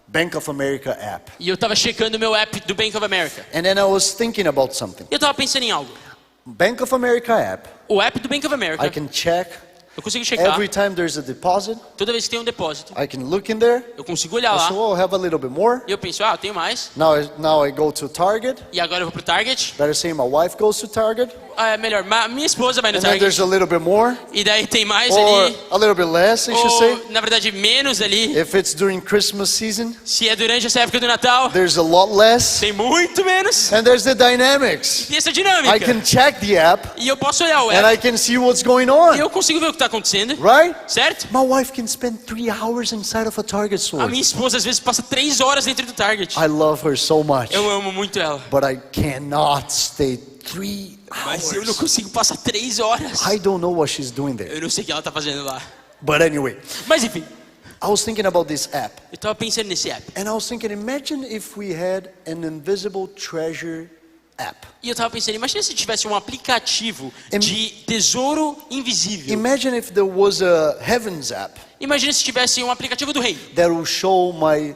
Bank of America app. E eu estava checando o meu app do Bank of America. And then I was thinking about something. E eu estava pensando em algo. Bank of America app, O app do Bank of I America, can check eu consigo checar. every time there's a deposit. Toda vez que tem um depósito, I can look in there. eu consigo olhar I say, lá. oh, I have a little bit more. E eu penso, eu tenho mais. Now I go to Target. E agora eu vou pro Target. Better say my wife goes to Target. É melhor, minha esposa vai no And then there's Target. a little bit more. E daí tem mais Or ali. a little bit less, I should say. Ou, na verdade, menos ali. If it's during Christmas season, Se é durante essa época do Natal, there's a lot less. tem muito menos. And there's the dynamics. E essa I dinâmica. can check the app E eu posso olhar o and app. I can see what's going E on. eu consigo ver o que está acontecendo. Right? Certo? My wife can spend 3 hours inside of a Target A store. minha esposa às vezes passa 3 horas dentro do Target. I love her so much. Eu amo muito ela. But I cannot stay 3 Mas eu não hours. consigo passar 3 horas. I don't know what she's doing there. Eu não sei o que ela tá fazendo lá. But anyway, Mas enfim, I was thinking about this app. eu tava pensando nesse app. And I was thinking, imagine if we had an invisible treasure app. E eu tava pensando, imagina se tivesse um aplicativo de tesouro invisível. Imagine if there was a heavens app Imagina se tivesse um aplicativo do reino that will show my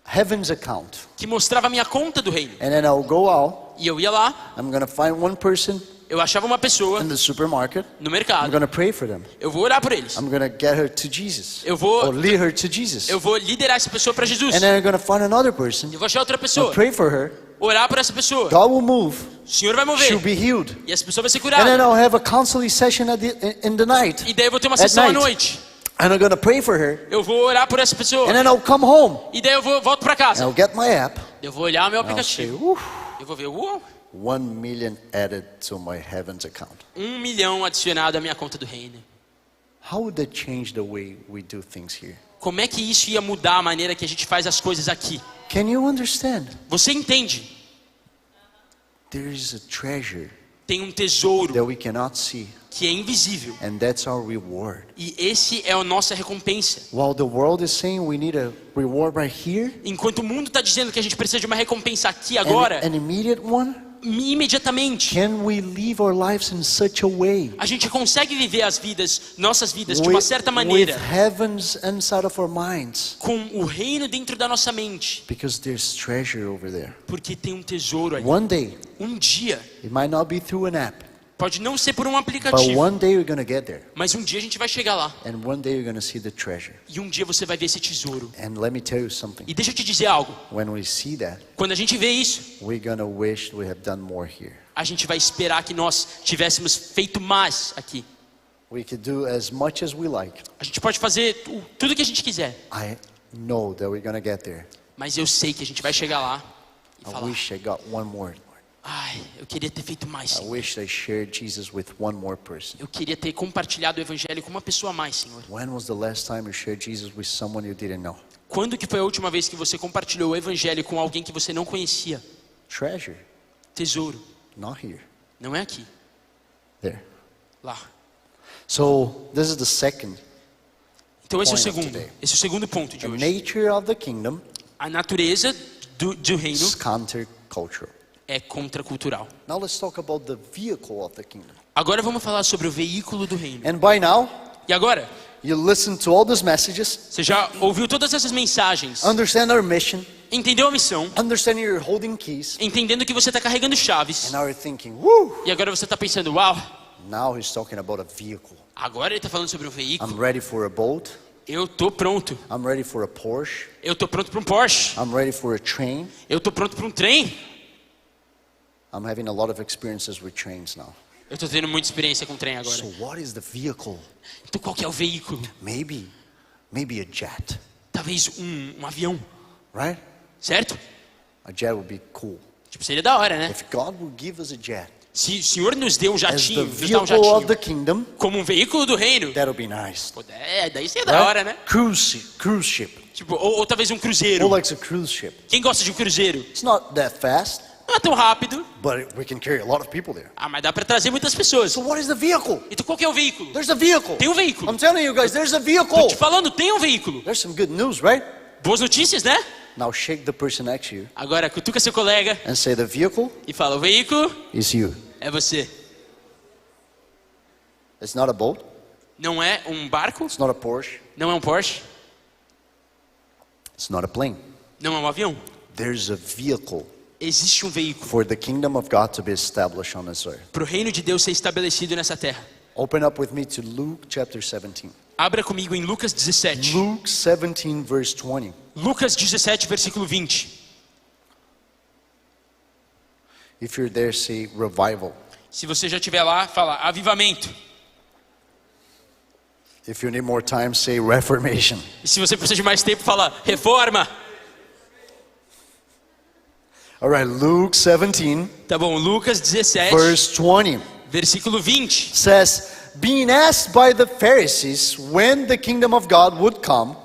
heavens account. que mostrava a minha conta do reino. And then I'll go out. E eu ia lá, I'm going to find one person eu achava uma pessoa in the supermarket. no I'm mercado. going to pray for them. Eu vou orar por eles. I'm going to get her to Jesus. Eu vou- Or lead her to Jesus. Eu vou liderar essa pessoa para Jesus. And then I'm going to find another person. Eu vou achar outra I'll pessoa, pray for her. orar por essa pessoa. God will move. O Senhor vai She'll mover. be healed. E essa pessoa vai ser And then curada. I'll have a counseling session in the night. E daí eu vou ter uma At sessão à night. noite. And I'm going to pray for her. Eu vou orar por essa pessoa. And then I'll come home. E daí eu volto para And casa. I'll get my app. Eu vou olhar o meu And I'll say, aplicativo. "Woo, Eu vou ver, uau, 1 million added to my heavens account. 1 milhão adicionado à minha conta do reino. how would that change the way we do things here? Como é que isso ia mudar a maneira que a gente faz as coisas aqui? Can you understand? Você entende? There is a treasure Tem um tesouro that we cannot see, que é invisível. and that's our reward. E esse é a nossa recompensa. While the world is saying we need a reward right here, Enquanto o mundo está dizendo que a gente precisa de uma recompensa aqui agora, an immediate one, imediatamente, can we live our lives in such a way a gente consegue viver nossas vidas de uma certa maneira, with heavens inside of our minds? com o reino dentro da nossa mente, Because there's treasure over there. porque tem um tesouro ali. One day, Um dia, it might not be through an app, pode não ser por um but aplicativo, one day we're going to get there. mas um dia a gente vai chegar lá. And one day you're going to see the treasure. E um dia você vai ver esse tesouro. And let me tell you something. E deixa eu te dizer algo. When we see that, Quando a gente vê isso, we're going to wish we have done more here. a gente vai esperar que nós tivéssemos feito mais aqui. We could do as much as we like. A gente pode fazer tudo o que a gente quiser, I know that we're going to get there. mas eu sei que a gente vai chegar lá e I falar: wish I got one more, Lord. ai, eu queria ter feito mais, I Senhor. wish I shared Jesus with one more person. Eu queria ter compartilhado o evangelho com uma pessoa a mais, Senhor. When was the last time you shared Jesus with someone you didn't know? Quando que foi a última vez que você compartilhou o evangelho com alguém que você não conhecia? Treasure, Tesouro. not here, Não é aqui, there. lá. So this is the second. Então esse é o Point of segundo. today. Esse é o segundo ponto de The hoje. nature of the kingdom A natureza do reino is countercultural. é contracultural. Now let's talk about the vehicle of the kingdom. Agora vamos falar sobre o veículo do reino. And by now, E agora, you listen to all these messages, você já ouviu todas essas mensagens, understand our mission, entendeu a missão, understand you're holding keys, entendendo que você está carregando chaves, and now you're thinking, woo! e agora você está pensando: uau, Now he's talking about a vehicle. agora ele está falando sobre um veículo. I'm ready for a boat. Eu tô pronto. I'm ready for a Porsche. Eu tô pronto para um Porsche. I'm ready for a train. Eu tô pronto para um trem. I'm having a lot of experiences with trains now. Eu tô tendo muita experiência com trem agora. So what is the vehicle? Então qual que é o veículo? Maybe a jet, Talvez um avião, right? certo? A jet would be cool. Tipo, seria da hora, né? If God would give us a jet Se o Senhor nos deu um as the jatinho, nos dá um vehicle of the jatinho kingdom, como um veículo do reino, that would be nice. pô, daí seria da hora, né? Cruise ship. Tipo, ou talvez um cruzeiro. Who likes a cruise ship? Quem gosta de um cruzeiro? It's not that fast, Não é tão rápido, but we can carry a lot of people there. mas dá para trazer muitas pessoas. So what is the vehicle? Então qual que é o veículo? There's a vehicle. Tem um veículo. I'm telling you guys, there's a Tô vehicle. te falando, tem um veículo. There's some good news, right? Boas notícias, né? Now shake the person next to you Agora cutuca seu colega and say the vehicle e fala: o veículo is you. é você. It's not a boat. Não é um barco, It's not a Porsche. não é um Porsche, It's not a plane. não é um avião. There's a vehicle Existe um veículo for the kingdom of God to be established on this earth. para o reino de Deus ser estabelecido nessa terra. Open up with me to Luke chapter 17. Abra comigo em Lucas 17. Luke 17 verse 20. Lucas 17, versículo 20. If you're there, say revival. Se você já estiver lá, fala avivamento. If you need more time, say reformation. E se você precisa de mais tempo, fala reforma. All right, Luke 17 Tá bom, Lucas 17, verse 20 versículo 20. says, being asked by the Pharisees when the kingdom of God would come,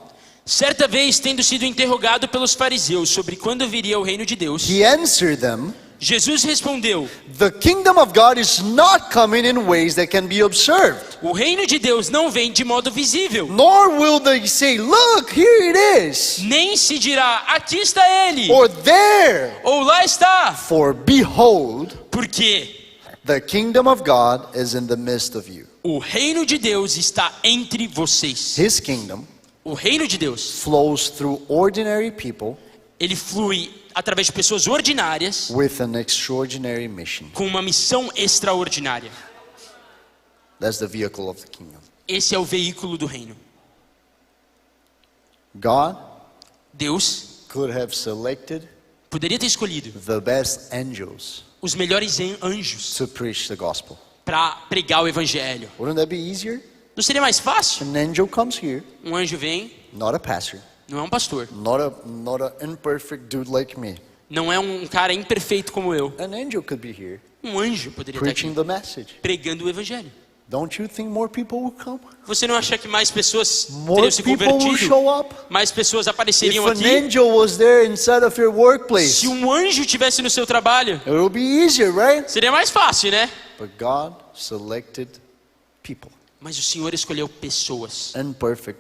Certa vez, tendo sido interrogado pelos fariseus sobre quando viria o reino de Deus, he answered them, Jesus respondeu: the kingdom of God is not coming in ways that can be observed. o reino de Deus não vem de modo visível, Nor will they say, look, here it is, nem se dirá aqui está ele, or there. ou lá está, For behold, porque the kingdom of God is in the midst of you. o reino de Deus está entre vocês. His kingdom O reino de Deus, flows through ordinary people ele flui através de pessoas ordinárias with an extraordinary mission. com uma missão extraordinária. That's the vehicle of the kingdom. Esse é o veículo do reino. God Deus could have selected poderia ter escolhido the best angels os melhores anjos to preach the gospel. para pregar o evangelho. Wouldn't that be easier? Não seria mais fácil? An angel comes here, Um anjo vem, not a pastor, não é um pastor, not a imperfect dude like me. não é um cara imperfeito como eu. An angel could be here Um anjo poderia estar preaching aqui the message. pregando o evangelho. don't you think more people will come? Você não acha que mais pessoas More teriam se people will convertido? show up? Mais pessoas If apareceriam an aqui? angel was there inside of your workplace, Se um anjo estivesse no seu trabalho, it will be easier, right? seria mais fácil, né? But God selected people, Mas o Senhor escolheu pessoas. imperfect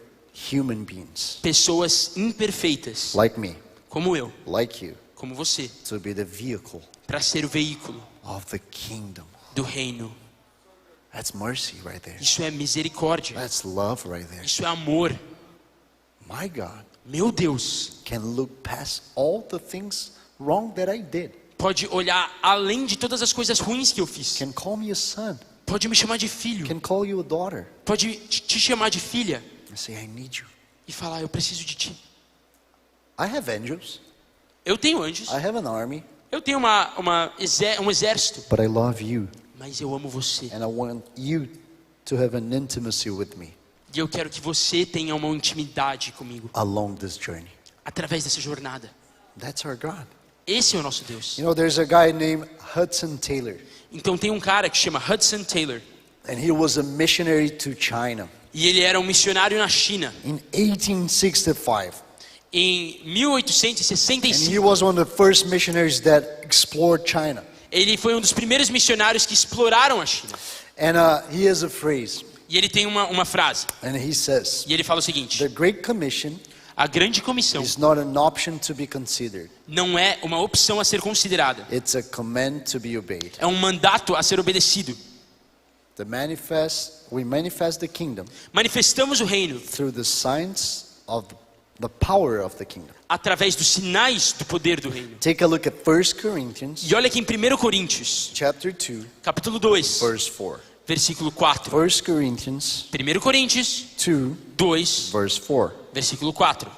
human beings, Pessoas imperfeitas, like me, como eu, like you, como você, to be the vehicle para ser o veículo of the kingdom. do reino. That's mercy right there. Isso é misericórdia. That's love right there. Isso é amor. My God Meu Deus can look past all the things wrong that I did. pode olhar além de todas as coisas ruins que eu fiz. Can call me a son. Pode me chamar de filho. Can call you a daughter. Pode te chamar de filha And say, I need you. e falar, eu preciso de ti. I have angels. Eu tenho anjos. I have an army. Eu tenho um exército. But I love you. Mas eu amo você. And I want you to have an intimacy with me E eu quero que você tenha uma intimidade comigo. along this journey. Através dessa jornada. That's our God. Esse é o nosso Deus. You know, there's a guy named Hudson Taylor. Então tem um cara que chama Hudson Taylor. And he was a missionary to China E ele era um missionário na China. in 1865. Em And 1865. he was one of the first missionaries that explored China. Ele foi um dos primeiros missionários que exploraram a China. And he has a phrase. E ele tem uma frase. And he says, E ele fala o seguinte: the Great Commission a grande comissão is not an option to be considered. não é uma opção a ser considerada. It's a command to be obeyed. É um mandato a ser obedecido. We manifest the kingdom Manifestamos o reino through the signs of the power of the kingdom. através dos sinais do poder do reino. Take a look at 1 Corinthians E olha aqui em 1 Coríntios, chapter 2, capítulo 2, verse 4. versículo 4. 1 Corinthians 1 Coríntios 2, 2, verse 4. versículo 4.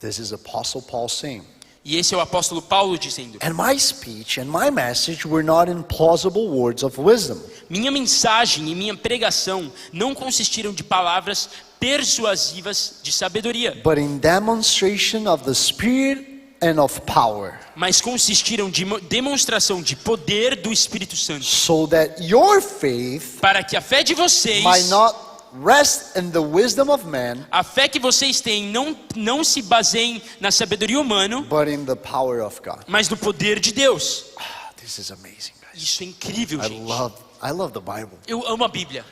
This is Apostle Paul saying, E esse é o apóstolo Paulo dizendo: and my speech and my message were not in plausible words of wisdom, minha mensagem e minha pregação não consistiram de palavras persuasivas de sabedoria, but in demonstration of the Spirit and of power, mas consistiram de demonstração de poder do Espírito Santo, so that your faith para que a fé de vocês, might not rest in the wisdom of man, a fé que vocês têm não se baseiem na sabedoria humana, but in the power of God. mas no poder de Deus. This is amazing, guys. Isso é incrível, I gente. love the Bible. Eu amo a Bíblia.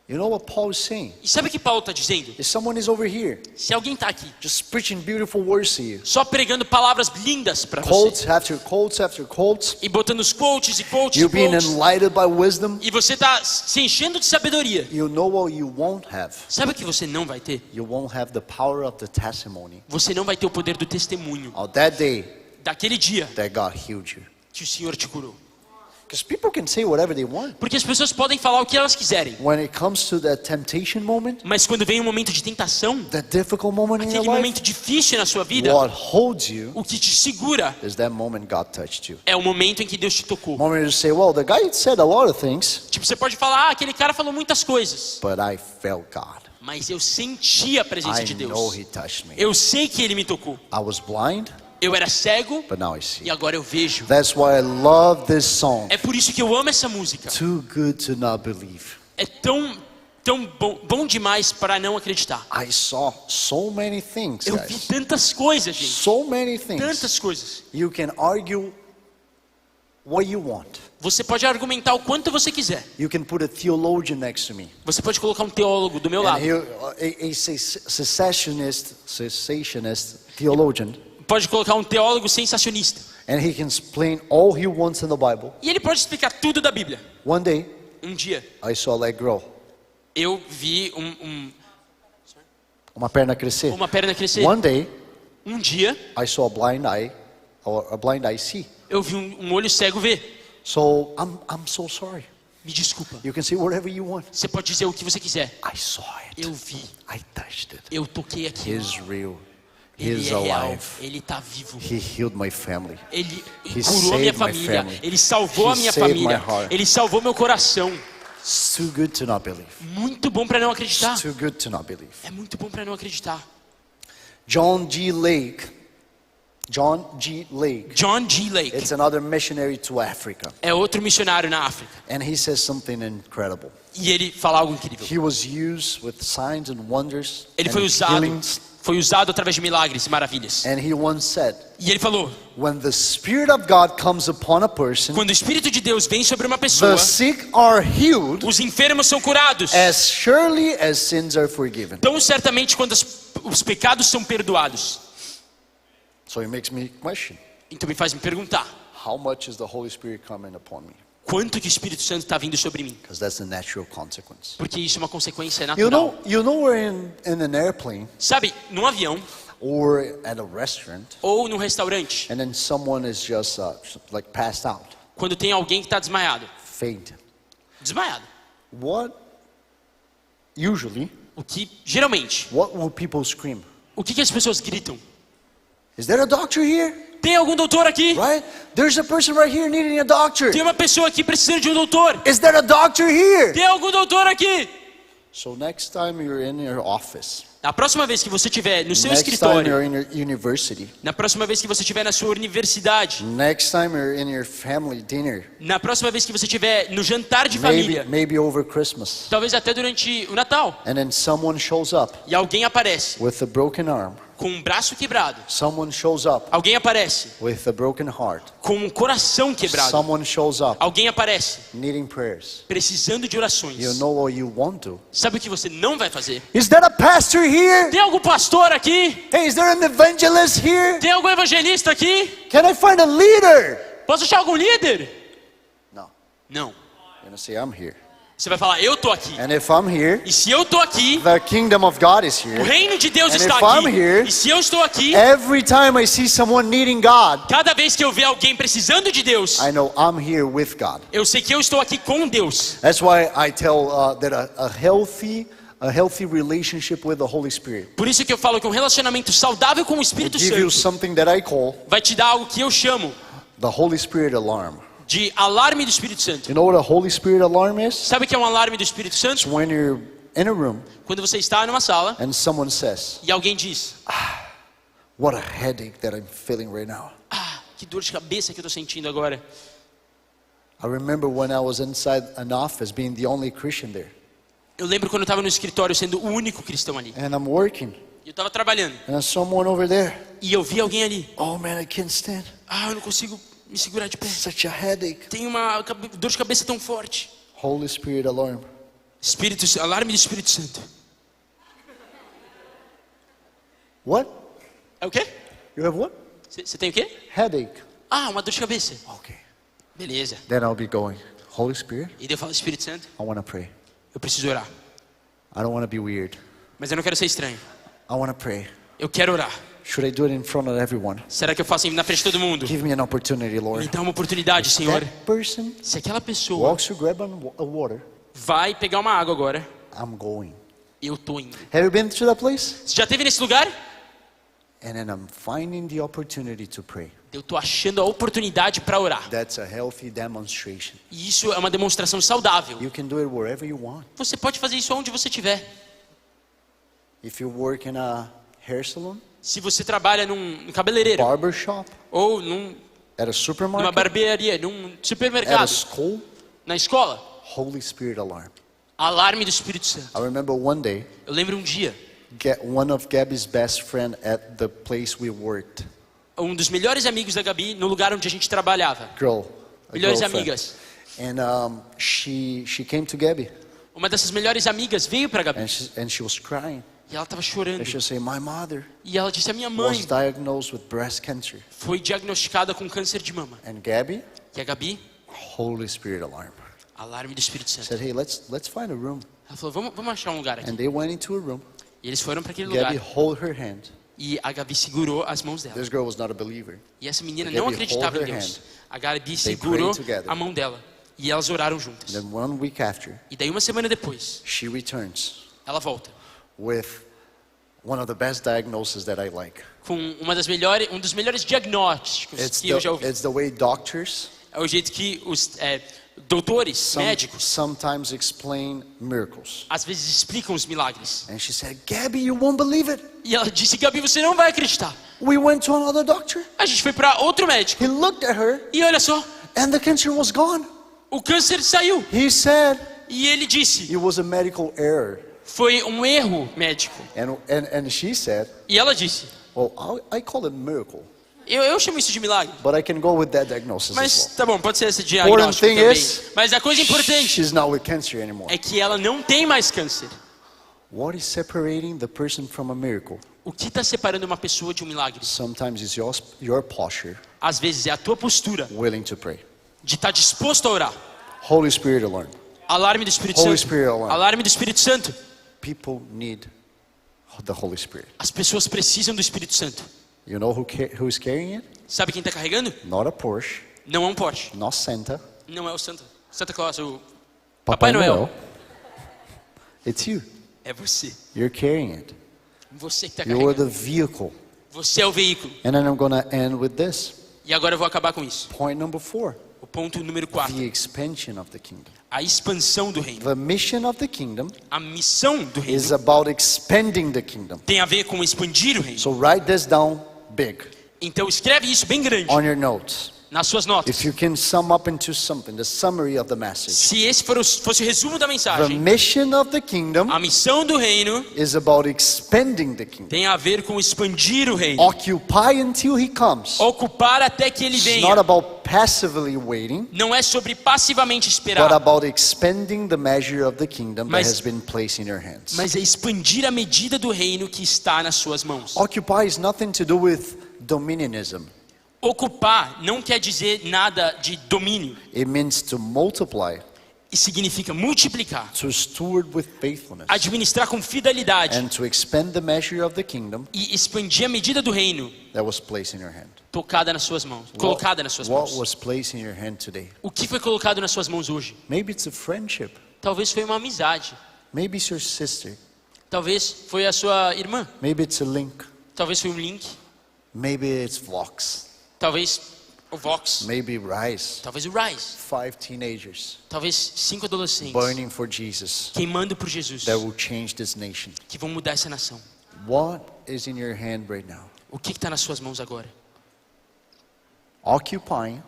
You know what Paul is saying? E sabe o que Paulo está dizendo? If someone is over here Se alguém está aqui just preaching beautiful words to you, só pregando palavras lindas para você quotes after quotes after quotes, e botando os quotes e quotes e you're being quotes, enlightened by wisdom, e você está se enchendo de sabedoria, you know what you won't have? sabe o que você não vai ter? You won't have the power of the testimony Você não vai ter o poder do testemunho of that day daquele dia that God healed you. que o Senhor te curou. Because people can say whatever they want. Porque as pessoas podem falar o que elas quiserem, When it comes to that temptation moment, mas quando vem um momento de tentação, that difficult moment in aquele your life, momento difícil na sua vida, what holds you o que te segura is that moment God touched you. é o momento em que Deus te tocou. Moment you say, well, the guy said a lot of things, Tipo, você pode falar, aquele cara falou muitas coisas, but I felt God. mas eu senti a presença I de know Deus. He touched me. Eu sei que Ele me tocou. I was blind, Eu era cego but now I see. e agora eu vejo. That's why I love this song. É por isso que eu amo essa música. Too good to not believe. É tão bom demais para não acreditar. I saw so many things, Eu vi guys. tantas coisas, gente. So many things. Tantas coisas. You can argue what you want. Você pode argumentar o quanto você quiser. You can put a theologian next to me. Você pode colocar um teólogo do meu And lado. a cessationist theologian. Pode colocar um teólogo sensacionista. And he can explain all he wants in the Bible. E ele pode explicar tudo da Bíblia. One day, Um dia, I saw a leg grow. eu vi Uma perna crescer. uma perna crescer. One day, Um dia, I saw a blind eye see. eu vi um olho cego ver. So I'm so sorry. Me desculpa. You can say whatever you want. Você pode dizer o que você quiser. I saw it. Eu vi. I touched it. Eu toquei aqui. He's real. Ele He's é real. alive. Ele está vivo. He healed my family. Ele He curou a minha saved my família. family. Ele salvou He a minha saved família. my heart. Ele salvou meu coração. It's too good to not believe. Muito bom para não acreditar. It's too good to not believe. É muito bom para não acreditar. John G. Lake John G. Lake. John G. Lake. It's another missionary to Africa. É outro missionário na África. And he says something incredible. E ele fala algo incrível. He was used with signs and wonders Ele and foi usado através de milagres e maravilhas. And he once said, E ele falou, when the Spirit of God comes upon a person, quando o Espírito de Deus vem sobre uma pessoa, the sick are healed os enfermos são curados. as surely as sins are forgiven. Tão certamente quando os pecados são perdoados. So it makes me question, Então me faz me perguntar, how much is the Holy Spirit coming upon me? quanto que o Espírito Santo está vindo sobre mim? Because that's the natural consequence. Porque isso é uma consequência You natural. know we're in an airplane Sabe, num avião or at a restaurant, ou num restaurante, and then someone is just like passed out, quando tem alguém que está desmaiado. fainted. Desmaiado. Geralmente, What will people scream? o que as pessoas gritam? Is there a doctor here? Tem algum doutor aqui? Right? There's a person right here needing a doctor. Tem uma pessoa aqui precisando de um doutor. Is there a doctor here? Tem algum doutor aqui? So next time you're in your office, Na próxima vez que você estiver no seu next time escritório, you're in your university, na próxima vez que você estiver na sua universidade, next time you're in your family dinner, na próxima vez que você estiver no jantar de maybe família, maybe over Christmas, talvez até durante o Natal, and then someone shows up e alguém aparece with a broken arm. com um braço quebrado, Someone shows up alguém aparece with a broken heart. com um coração quebrado, Someone shows up alguém aparece needing prayers. precisando de orações. You know what you won't do? Sabe o que você não vai fazer? Is there a pastor here? Tem algum pastor aqui? Hey, is there an evangelist here? Tem algum evangelista aqui? Can I find a leader? Posso achar algum líder? No. Não. You're gonna say, I'm here. Você vai falar, eu tô aqui. And if I'm here, E se eu tô aqui, the kingdom of God is o here. reino de Deus And está if I'm aqui. here, E se eu estou aqui, every time I see someone needing God, cada vez que eu ver alguém precisando de Deus, I know I'm here with God. eu sei que eu estou aqui com Deus. That's why I tell that a healthy relationship with the Holy Spirit Por isso que eu falo que um relacionamento saudável com o will Espírito give you Santo something that I call vai te dar algo que eu chamo the Holy Spirit alarm. de alarme do Espírito Santo. You know what a Holy Spirit alarm is? Sabe o que é um alarme do Espírito It's Santo? when you're in a room Quando você está numa sala and someone says, e alguém diz, what a headache that I'm feeling right now. que dor de cabeça que eu estou sentindo agora. I remember when I was inside an office being the only Christian there. Eu lembro quando eu estava no escritório sendo o único cristão ali. And I'm working E eu estava trabalhando. and there's someone over there. E eu vi alguém ali. Oh man, I can't stand. Eu não consigo me segurar de pé. Such a headache. Tem uma dor de cabeça tão forte. Holy Spirit alarm. Alarme do Espírito Santo. What? É o quê? You have what? Você tem o quê? Headache. Uma dor de cabeça. Okay. Beleza. Then I'll be going, Holy Spirit, E daí eu falo, Espírito Santo, I want to pray. eu preciso orar. I don't want to be weird. Mas eu não quero ser estranho. I want to pray. Eu quero orar. Should I do it in front of everyone? Será que eu faço na frente de todo mundo? Give me an opportunity, Me Lord. dá uma oportunidade, Senhor. That person Se aquela pessoa walks to grab a water, vai pegar uma água agora, I'm going. eu tô indo. Have you been to that place? Você já esteve nesse lugar? And then I'm finding the opportunity to pray. Eu tô achando a oportunidade para orar. That's a healthy demonstration. E isso é uma demonstração saudável. You can do it wherever you want. Você pode fazer isso onde você estiver. If you work in a hair salon, Se você trabalha num cabeleireiro barber shop, ou at a numa supermarket, barbearia, num at a supermercado, school, na escola, Holy Spirit alarm. alarme do Espírito Santo. I remember one day, Eu lembro um dia, one of Gabby's best friend at the place we worked. um dos melhores amigos da Gabi no lugar onde a gente trabalhava. A Melhores girlfriend. amigas. And she came to Gabby Uma dessas melhores amigas veio para Gabi and she was crying. e ela estava chorando. And she said, my mother E ela disse: a minha was mãe diagnosed with breast cancer. foi diagnosticada com câncer de mama. And Gabby, E a Gabi, Holy Spirit alarm. alarme do Espírito Santo. Said, hey, let's find a room. Ela falou: vamos achar um lugar aqui. And they went into a room. E eles foram para aquele lugar. Gabby hold her hand. E a Gabi segurou as mãos dela. This girl was not a believer. E essa menina Gabi não acreditava em hold her Deus. hand. A Gabi They segurou prayed together. a mão dela. E elas oraram juntas. Then 1 week after, E daí uma semana depois, she returns ela volta with one of the best diagnoses that I like. com um dos melhores diagnósticos que eu já ouvi. It's the way doctors É o jeito que doutores, médicos, sometimes explain miracles. às vezes explicam os milagres. And she said, Gabby, you won't believe it. E ela disse, Gabi, você não vai acreditar. We went to another doctor. A gente foi para outro médico. He looked at her E olha só, and the cancer was gone. o câncer saiu. He said E ele disse, it was a medical error. foi um erro médico. And she said, E ela disse, well, I call it miracle. eu chamo isso de milagre. But I can go with that diagnosis as Mas well. tá bom, pode ser esse Important diagnóstico thing também. is, Mas a coisa importante she's not with cancer anymore. é que ela não tem mais câncer. What is separating the person from a miracle? O que está separando uma pessoa de um milagre? Sometimes it's your posture, Às vezes é a tua postura willing to pray. de estar disposto a orar. Holy Spirit alone. Alarme do Espírito Holy Santo. Spirit alone. Alarme do Espírito Santo. People need the Holy Spirit. As pessoas precisam do Espírito Santo. You know who is carrying it? Sabe quem está carregando? Not a Porsche, Não é um Porsche. not Santa, Não é o Santa Claus, o Papai Papai Noel. It's you. É você. You're carrying it. Você que está You are carregando. the vehicle. Você é o veículo. And then I'm going to end with this. E agora eu vou acabar com isso. Point number 4. O ponto número 4. The expansion of the kingdom. A expansão do reino. The mission of the kingdom A missão do is reino about expanding the kingdom. tem a ver com expandir o reino. So write this down big Então escreve isso bem grande on your notes. nas suas notas. If you can sum up into something, the summary of the message. Se esse fosse o resumo da The mensagem, mission of the kingdom a missão do reino is about expanding the kingdom. tem a ver com expandir o reino. Occupy until he comes. Ocupar até que ele It's venha. not about passively waiting, Não é sobre passivamente but esperar, about expanding the measure of the kingdom that Mas- has been placed in your hands. mas é expandir a medida do reino que está nas suas mãos. Occupy is nothing to do with dominionism. Ocupar não quer dizer nada de domínio. It means to multiply, E significa multiplicar, to steward with faithfulness, administrar com fidelidade and to expand the measure of the kingdom e expandir a medida do reino that was placed in your hand. tocada nas suas mãos, colocada nas suas What mãos. was placed in your hand today? O que foi colocado nas suas mãos hoje? Maybe it's a friendship. Talvez foi uma amizade. Maybe it's your sister. Talvez foi a sua irmã. Maybe it's a link. Talvez foi um link. Maybe it's Vox. Talvez o Vox. Maybe Rise. Talvez o Rise. 5 teenagers Talvez 5 adolescentes burning for Jesus queimando por Jesus, that will change this nation. que vão mudar essa nação. What is in your hand right now? O que está nas suas mãos agora? Occupying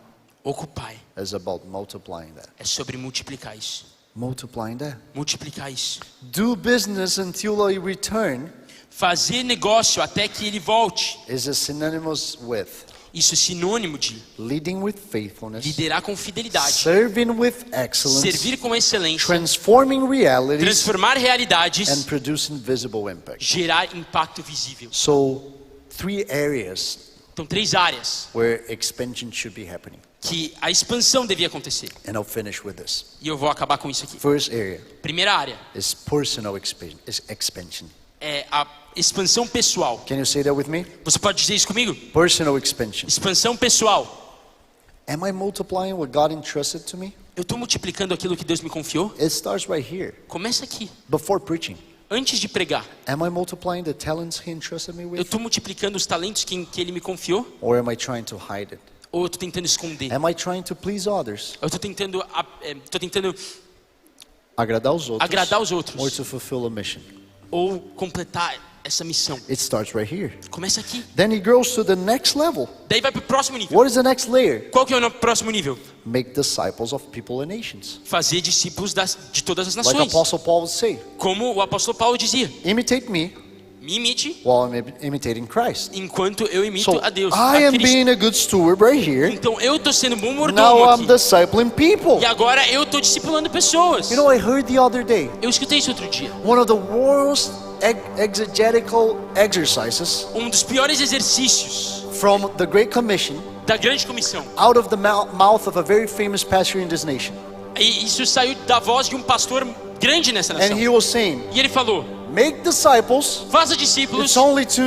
Ocupai. is about multiplying that. É sobre multiplicar isso. Multiplying that. Multiplicar isso. Do business until I return Fazer negócio até que ele volte. is synonymous with Isso é sinônimo de leading with faithfulness, liderar com fidelidade, serving with excellence, servir com excelência, transforming realities, transformar realidades, and producing visible impact. gerar impacto visível. So, 3 areas Então, 3 áreas where expansion should be happening. que a expansão devia acontecer. And I'll finish with this. E eu vou acabar com isso aqui. First area Primeira área is personal expansion. é a expansão pessoal. Can you say that with me? Você pode dizer isso comigo? Personal expansion. Expansão pessoal. Am I multiplying what God entrusted to me? Eu estou multiplicando aquilo que Deus me confiou? It starts right here, Começa aqui, before preaching. antes de pregar. Am I multiplying the talents He entrusted me Eu with? estou multiplicando os talentos que Ele me confiou? Or am I trying to hide it? Ou eu estou tentando esconder? Am I trying to please others? Eu estou tentando Agradar os outros? agradar os outros? Or to fulfill a mission? Ou completar essa missão? It starts right here. Começa aqui. Then He grows to the next level. Daí vai para o próximo nível. What is the next layer? Qual que é o próximo nível? Make disciples of people and nations. Fazer discípulos de todas as Like nações. Apostle Paul would say, Como o apóstolo Paulo dizia. imitate me Me imite while I'm imitating Christ. enquanto eu imito So a Deus, I a am Cristo. being a good steward right here. Então eu estou sendo bom mordomo Now I'm aqui. discipling people. E agora eu estou discipulando pessoas. You know, I heard the other day, Eu escutei isso outro dia. one of the worst exegetical exercises Um dos piores exercícios from the Great Commission da grande comissão. out of the mouth of a very famous pastor in this nation. E isso saiu da voz de um pastor grande nessa And nação. he was saying, E ele falou: make disciples, faça discípulos, it's only to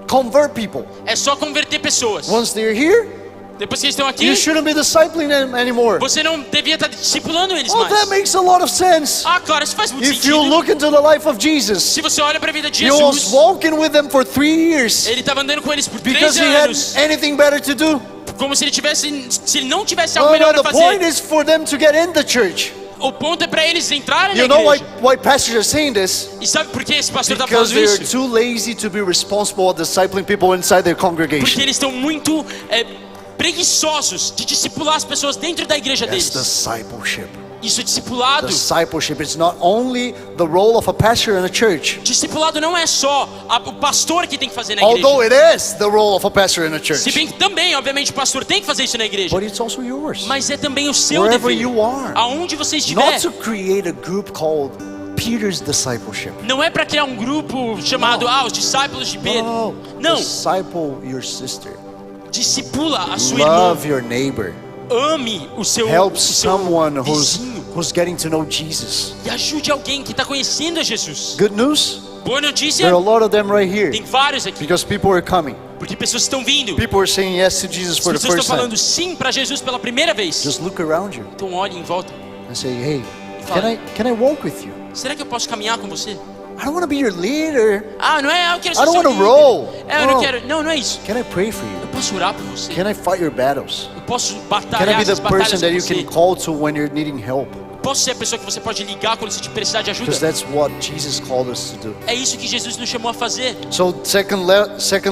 convert people. é só converter pessoas. Once they're here, Depois que eles estão aqui, you shouldn't be discipling them anymore. você não devia estar discipulando eles Oh, that mais. makes a lot of sense. Ah, claro, isso faz muito If you sentido. look into the life of Jesus, Se você olha para a vida de he was Jesus, walking with them for 3 years ele estava andando com eles por 3 because he had anos. anything better to do. Como se ele não tivesse algo No, melhor no, para the point fazer. is for them to get in the church. O ponto é para eles entrarem na You know igreja. why pastors are saying this? E sabe por que esse pastor está Because falando they're isso? too lazy to be responsible of discipling people inside their Porque congregation. eles estão muito preguiçosos de discipular as pessoas dentro da igreja That's deles. discipleship. Isso é discipulado. Discipleship is not only the role of a pastor in a church, Discipulado não é só o pastor que tem que fazer na although igreja. it is the role of a pastor in a Se church, bem que também, obviamente, o pastor tem que fazer isso na igreja. but it's also yours. Mas é também o seu Wherever dever. you are. Aonde você estiver. Not to create a group called Peter's discipleship. Não é para criar um grupo chamado Não. os discípulos de Pedro. No, Não. disciple your sister. Discipula a sua irmã. Love your neighbor. Ame o seu Help someone vizinho. who's getting to know Jesus. E ajude alguém que está conhecendo a Jesus. Good news? Boa notícia, There are a lot of them right here tem vários aqui. because people are coming. Porque pessoas estão vindo. People are saying yes to Jesus As for the pessoas first estão time. falando sim para Jesus pela primeira vez. Just look around you Então olhe em volta. and say, hey, Fala. can I walk with you? Será que eu posso caminhar com você? I don't want to be your leader. Não é, eu quero I ser don't seu wanna líder. roll. Eu não No. quero. Não é isso. Can I pray for you? Eu posso orar por você. Can I fight your battles? Eu posso Can I batalhar be the essas person batalhas that com you você. can call to when you're needing help? Posso ser a pessoa que você pode ligar quando você precisar de ajuda. Because that's what Jesus called us to do. É isso que Jesus nos chamou a fazer. So second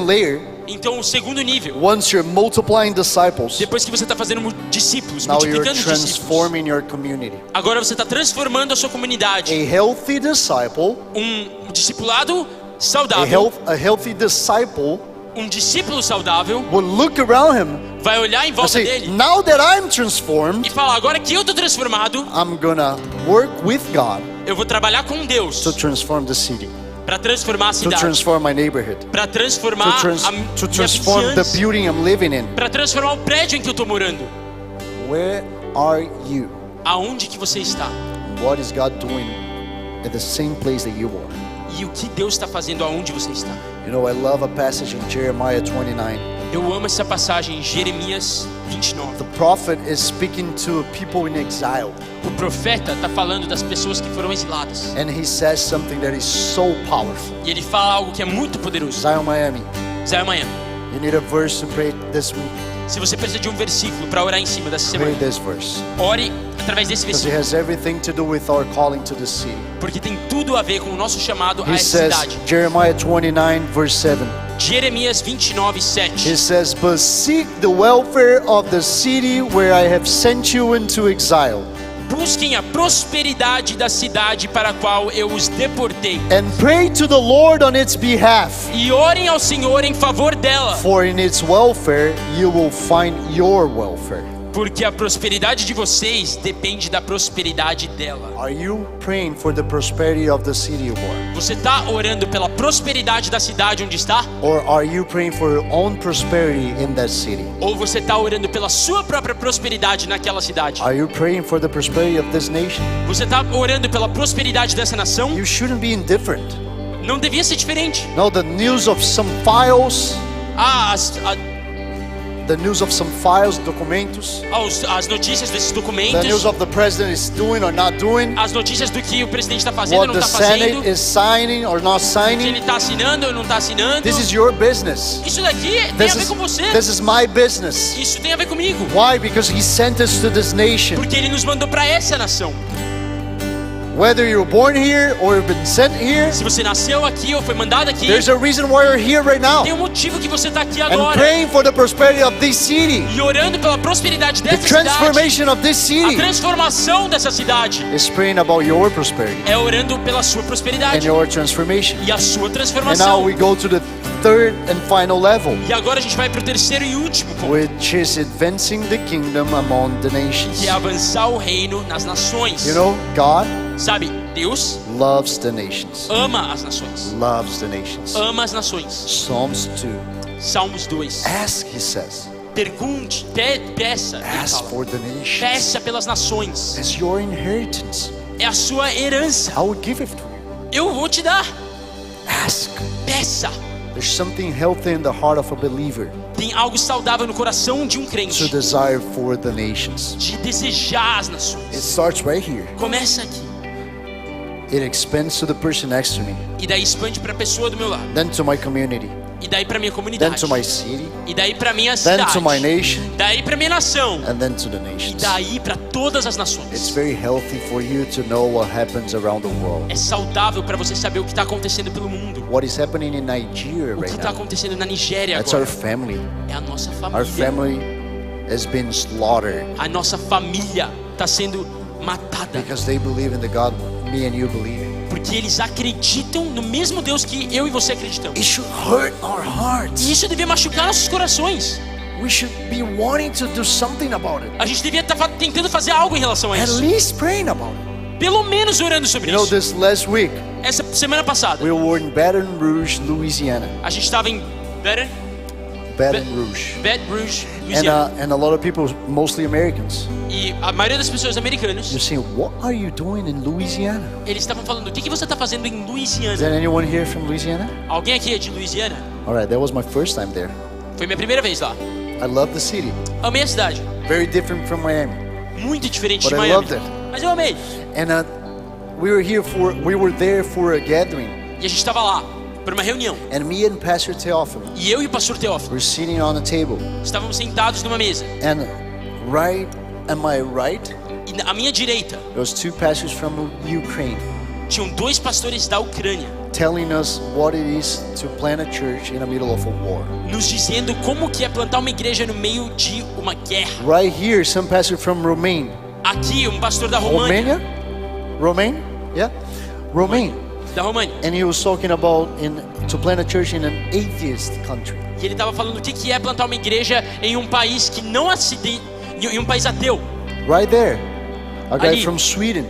layer, Então, o segundo nível, once you're multiplying disciples, depois que você está fazendo discípulos, now you're multiplicando discípulos, transforming your community. agora você está transformando a sua comunidade. A healthy disciple, Um discipulado saudável, a healthy disciple um discípulo saudável, will look around him vai olhar em and volta say, dele now that I'm transformed, e falar: agora que eu estou transformado, I'm gonna work with God eu vou trabalhar com Deus to transform the city, para transformar a to cidade, transform my neighborhood, para transformar to a transform the vizinhança, building I'm living in. para transformar o prédio em que eu estou morando. Where are you? Aonde que você está? What is God doing at the same place that you are? E o que Deus está fazendo aonde você está? You know, I love a passage in Jeremiah 29. Eu amo essa passagem em Jeremias 29. The prophet is speaking to people in exile, O profeta está falando das pessoas que foram exiladas. and he says something that is so powerful. E ele fala algo que é muito poderoso. Zion, Miami, Zé, amanhã, you need a verse to pray this week. se você precisa de um versículo para orar em cima dessa Pray semana, this verse. ore através desse Because it versículo. has everything to do with our calling to the city. Porque tem tudo a ver com o nosso chamado a He essa says, cidade. Jeremiah 29, verse 7. Jeremias 29, He 7. says, but seek the welfare of the city where I have sent you into exile, Busquem a prosperidade da cidade para a qual eu os deportei. and pray to the Lord on its behalf. E orem ao Senhor em favor dela. For in its welfare you will find your welfare. Porque a prosperidade de vocês depende da prosperidade dela. Are you praying for the prosperity of the city you are? Você está orando pela prosperidade da cidade onde está? Or are you praying for your own prosperity in that city? Ou você está orando pela sua própria prosperidade naquela cidade? Are you praying for the prosperity of this nation? Você está orando pela prosperidade dessa nação? You shouldn't be indifferent. Não devia ser diferente. No, the news of some files, the news of some files, documentos, As notícias desses the news documentos, of the president is doing or not doing, as notícias do que o presidente está fazendo ou what não the está fazendo, Senate is signing or not se ele signing. está assinando ou não está assinando. This is your business. Isso daqui tem a ver com você. This is my business. Isso tem a ver comigo. Why? Because he sent us to this nation. Porque ele nos mandou para essa nação. Whether you were born here or you've been sent here, Se você nasceu aqui ou foi mandado aqui, there's a reason why you're here right now. tem um motivo que você está aqui And agora. praying for the prosperity of this city. E orando pela prosperidade The dessa cidade. transformation of this A city transformação dessa cidade is praying about your prosperity é orando pela sua and prosperidade your transformation. e a sua And now transformação. we go to the third and final level, E agora a gente vai para o terceiro e último ponto, which is advancing the kingdom among the nations. que é avançar o reino nas nações. You know, God Sabe, Deus loves the nations. ama as nações. Loves the nations. Ama as nações. Psalms 2. Salmos 2. Ask, he says. Pergunte, peça. Ele Ask fala. for the nations. Peça pelas nações. It's your inheritance. É a sua herança. I will give it to you. Eu vou te dar. Ask. Peça. There's something healthy in the heart of a believer Tem algo saudável no coração de um to crente. desire for the nations. De desejar as It nações. starts right here. Começa aqui. It expands to the person next to me, E daí expande para a pessoa do meu lado. then to my community, E daí para minha then comunidade. to my city, E daí para minha then cidade. to my nation, Daí para minha nação. and then to the E nations. daí para todas as It's nações. very healthy for you to know what happens around the world. É saudável para você saber o que está acontecendo pelo mundo. What is happening in Nigeria O que right está now? acontecendo na Nigéria That's our agora. family. É a nossa Our família. family has been slaughtered A nossa família está sendo matada. because they believe in the God me and you believe in. Porque eles acreditam no mesmo Deus que eu e você acreditamos. It should hurt our E hearts. isso devia machucar nossos corações. We should be wanting to do something about it. A gente devia estar tentando fazer algo em relação a At isso. least praying about it. Pelo menos orando sobre You know, isso. this last week, Essa semana passada, we were in Baton Rouge, Louisiana. a gente estava em Baton Rouge. Baton Rouge, And, Louisiana. and a lot of people, mostly Americans, E a maioria das pessoas americanas, you're saying, what are you doing in Louisiana? eles estavam falando: o que você está fazendo em Is Louisiana? there anyone here from Louisiana? Alguém aqui é de Louisiana? All right, that was my first time there. Foi minha primeira vez lá. I love the city. Amei a cidade. Very different from Miami. Muito diferente But de I Miami. loved it. Mas eu amei. And we were there for a gathering. E a gente estava lá para uma reunião. And me and Pastor Theophilo E eu e o pastor Teófilo were sitting on a table. estávamos sentados numa mesa. And right at my right, E à minha direita there was two pastors from Ukraine tinham dois pastores da Ucrânia telling us what it is to plant a church in the middle of a war. nos dizendo como que é plantar uma igreja no meio de uma guerra. Right here, some pastor from Romania. Aqui um pastor da România, Romania? Yeah? Romania. da România. And he was talking about to plant a church in an atheist country. E ele estava falando o que é plantar uma igreja em um país que não em um país ateu. Right there. A guy Ali. from Sweden.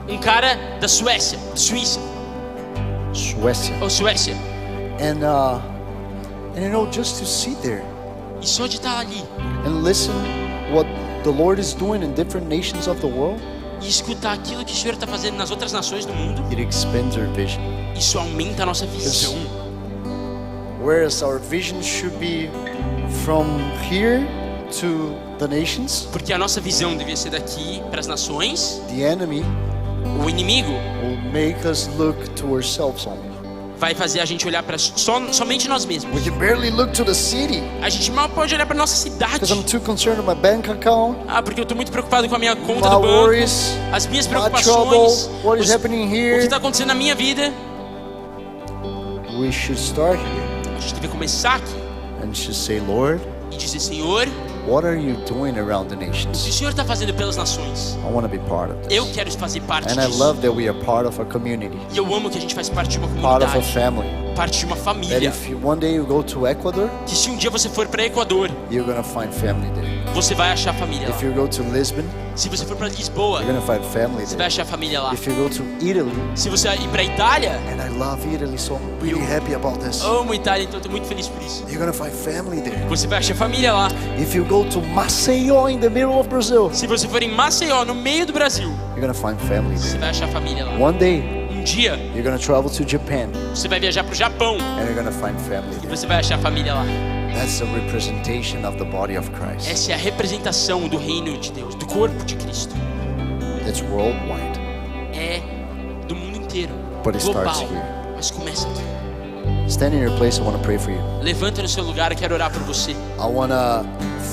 Um cara da Suíça, Suécia. ou Suécia. And you know, just to sit there E só de estar ali and listen what the Lord is doing in different nations of the world, e escutar aquilo que o Senhor está fazendo nas outras nações do mundo, it expands our vision. isso aumenta a nossa visão. Whereas our vision should be from here to the nations, Porque a nossa visão devia ser daqui para as nações. the enemy O inimigo will make us look to ourselves only. vai fazer a gente olhar para somente nós mesmos. We can barely look to the city A gente mal pode olhar para nossa cidade. because I'm too concerned with my bank account, Ah, porque eu estou muito preocupado com a minha conta my do banco, worries, as minhas my preocupações, trouble, what is o happening que here. está acontecendo na minha vida. We should start here A gente deve começar aqui and should say, Lord, e dizer: Senhor, what are you doing around the o que nations? o Senhor está fazendo pelas nações? I want to be part of Eu this. quero fazer parte And I disso. love that we are part of a community, E eu amo que a gente faz parte de uma part of a comunidade, family. parte de uma That família. if one day you go to Ecuador, Que se um dia você for para Equador, you're gonna find family there. você vai achar família lá. If you go to Lisbon, Se você for para Lisboa, you're gonna find family você vai there. achar família lá. If you go to Italy, Se você ir para Itália, and I love Italy, so I'm really happy about this. amo Itália, então estou muito feliz por isso. You're gonna find family there. Você vai achar família lá. If you go to Maceió in the middle of Brazil, Se você for em Maceió, no meio do Brasil, you're gonna find family você there. vai achar família lá. One day, Um dia, you're gonna travel to Japan, você vai viajar para o Japão and you're gonna find family e there. você vai achar família lá. That's the representation of the body of Christ. Essa é a representação do reino de Deus, do corpo de Cristo. It's worldwide. É do mundo inteiro, But it global, starts here. mas começa aqui. Stand in your place, I want to pray for you. Levanta no seu lugar, eu quero orar por você. I want to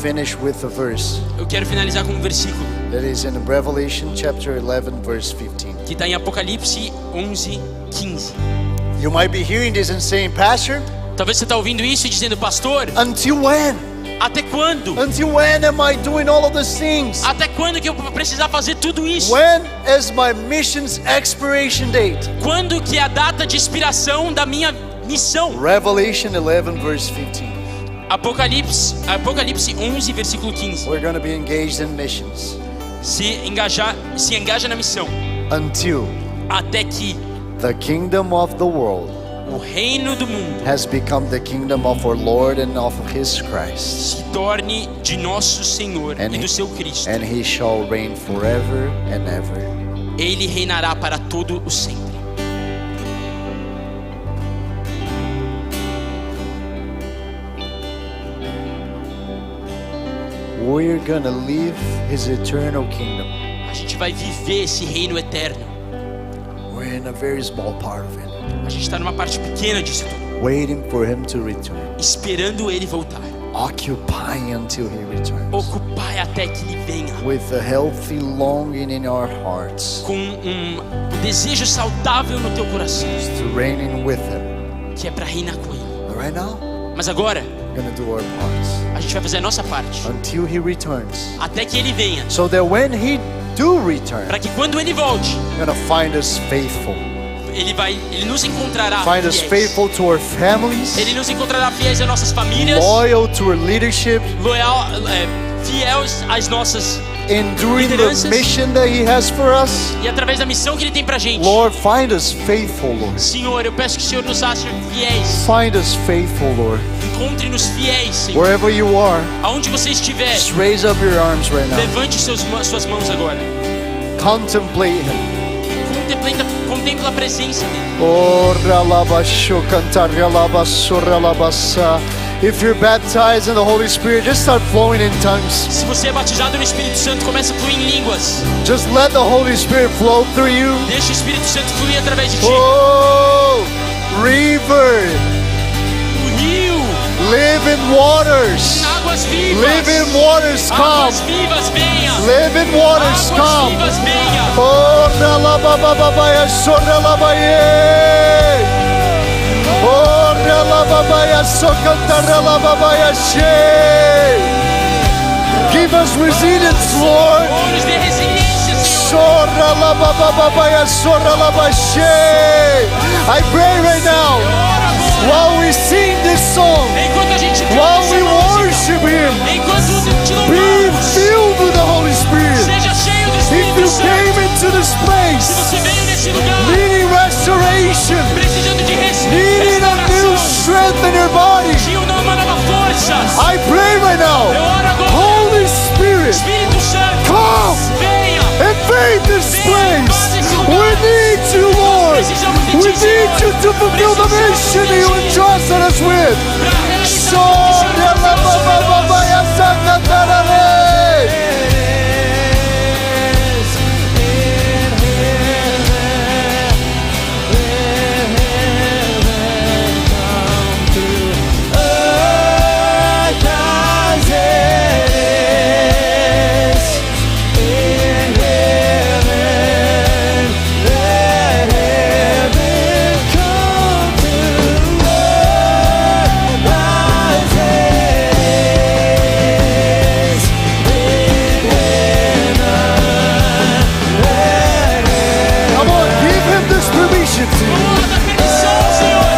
finish with a verse Eu quero finalizar com um versículo that is in Revelation chapter 11 verse 15. que está em Apocalipse 11, 15. You might be hearing this and saying, Pastor, Talvez você está ouvindo isso e dizendo: Pastor, until when? até quando? Until when am I doing all of these things? Até quando que eu vou precisar fazer tudo isso? When is my mission's expiration date? Quando que é a data de expiração da minha missão? Revelation 11 verse 15. Apocalipse 11, versículo 15. We're going to be engaged in missions Se engaja na missão until até que the kingdom of the world o reino do mundo has become the kingdom of our Lord and of his Christ. se torne de nosso Senhor And e do seu Cristo. And he shall reign forever and ever. Ele reinará para todo o sempre. We're gonna live his eternal kingdom. A gente vai viver esse reino eterno. We're in a very small part of it. A gente está numa parte pequena disso tudo. waiting for him to return, esperando ele voltar. occupying until he returns, Ocupai até que ele venha, with a healthy longing in our hearts com desejo saudável no teu coração, to reigning with him. que é para reinar com ele. But right now, Mas agora, we're gonna do our parts a gente vai fazer a nossa parte, until he returns, até que ele venha, so that when he do return, para que quando ele volte, you're gonna find us faithful. ele nos encontrará Find us fiéis. faithful to our families, Ele nos encontrará fiéis às nossas famílias, loyal to our leadership, fiéis às nossas, in doing the lideranças. mission that he has for us. e através da missão que ele tem pra gente. Lord, find us faithful, Lord. Senhor, eu peço que o Senhor nos ache fiéis. Find us faithful, Lord. Encontre-nos fiéis, Senhor. Wherever you are, Aonde você estiver, just raise up your arms right now. levante suas mãos agora. Contemplate him. Contempla a presença dele. Oh, ralabasho, cantar, ralabasso, ralabassa. If you're baptized in the Holy Spirit, just start flowing in tongues. Se você é batizado no Espírito Santo, começa a fluir em línguas. Just let the Holy Spirit flow through you. Deixa o Espírito Santo fluir através de ti. Oh, river, O rio, living waters. águas vivas. Living waters come. Águas vivas venha. Living waters Águas come. vivas venha. Oh, ralabababaya, soralabaye. Oh, ralababaya, socantaralababaya, she. Give us resilience, Lord. Ouros de resiliência, Senhor. Soralabababaya, soralabashe. I pray right now, while we sing this song, Enquanto a gente canta while essa we música, worship Him, enquanto te be louvamos, filled with the Holy Spirit. seja cheio do If Espírito you Santo. came into this Se place você veio nesse lugar needing restoration, precisando de needing a new restauração, strength in your body, de uma nova força, I pray right now, eu oro agora. Holy Spirit, Espírito Santo, come venha. invade this place. We need you, Lord. We need you to fulfill the mission that you entrusted us with. Pra realizar So, o que o Senhor confiou sobre nós. Come on, give him this permission. Vamos lá, dá permissão, Senhor.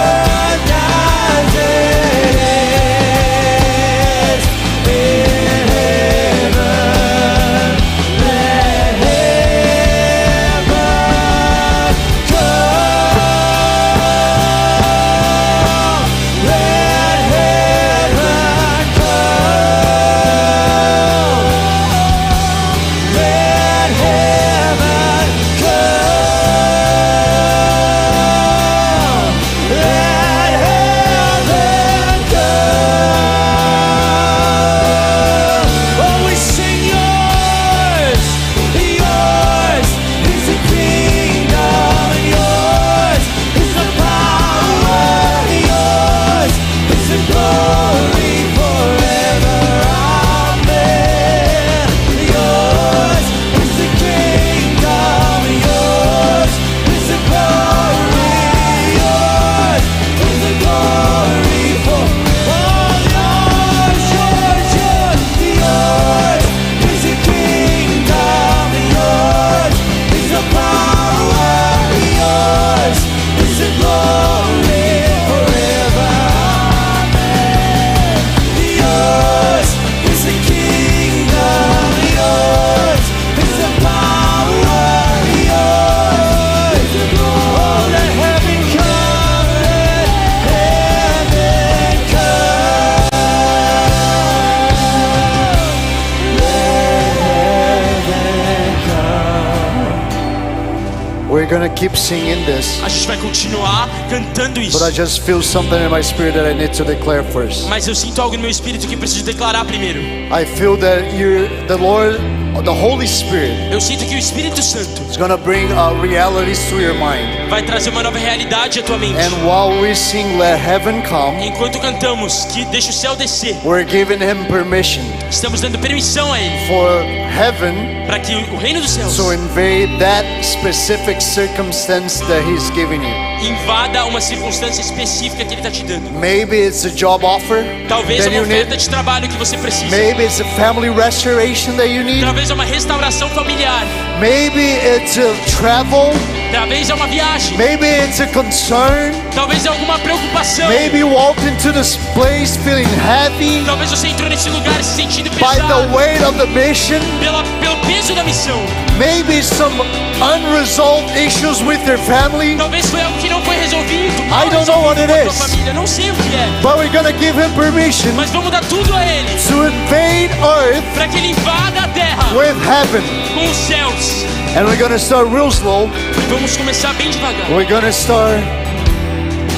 gonna keep singing this, A gente vai continuar cantando isso. but I just feel something in my spirit that I need to declare first. Mas eu sinto algo no meu espírito que preciso declarar primeiro. I feel that the Lord, the Holy Spirit, Eu sinto que o Espírito Santo is gonna bring realities to your mind. vai trazer uma nova realidade à tua mente. And while we sing "Let Heaven Come," Enquanto cantamos que deixa o céu descer, we're giving Him permission estamos dando permissão a Ele for heaven para que o reino dos céus to invade that specific circumstance that He's giving you. invada uma circunstância específica que Ele está te dando. Maybe it's a job offer Talvez é that uma you oferta need. de trabalho que você precisa. Maybe it's a family restoration that you need. Talvez é uma restauração familiar. Maybe it's a travel. Talvez é uma viagem. Maybe it's a concern. Talvez é alguma preocupação. Maybe you walked into this place feeling heavy Talvez você entrou nesse lugar se sentindo by pesado the weight of the mission. pelo peso da missão. Maybe some unresolved issues with your family. Talvez foi algo que não foi resolvido. I don't know what it com a tua is. família. Não sei o que é. But we're gonna give Him permission Mas vamos dar tudo a Ele to invade earth para que Ele invada a terra with heaven. com os céus. And we're gonna start real slow. Vamos começar bem devagar. We're gonna start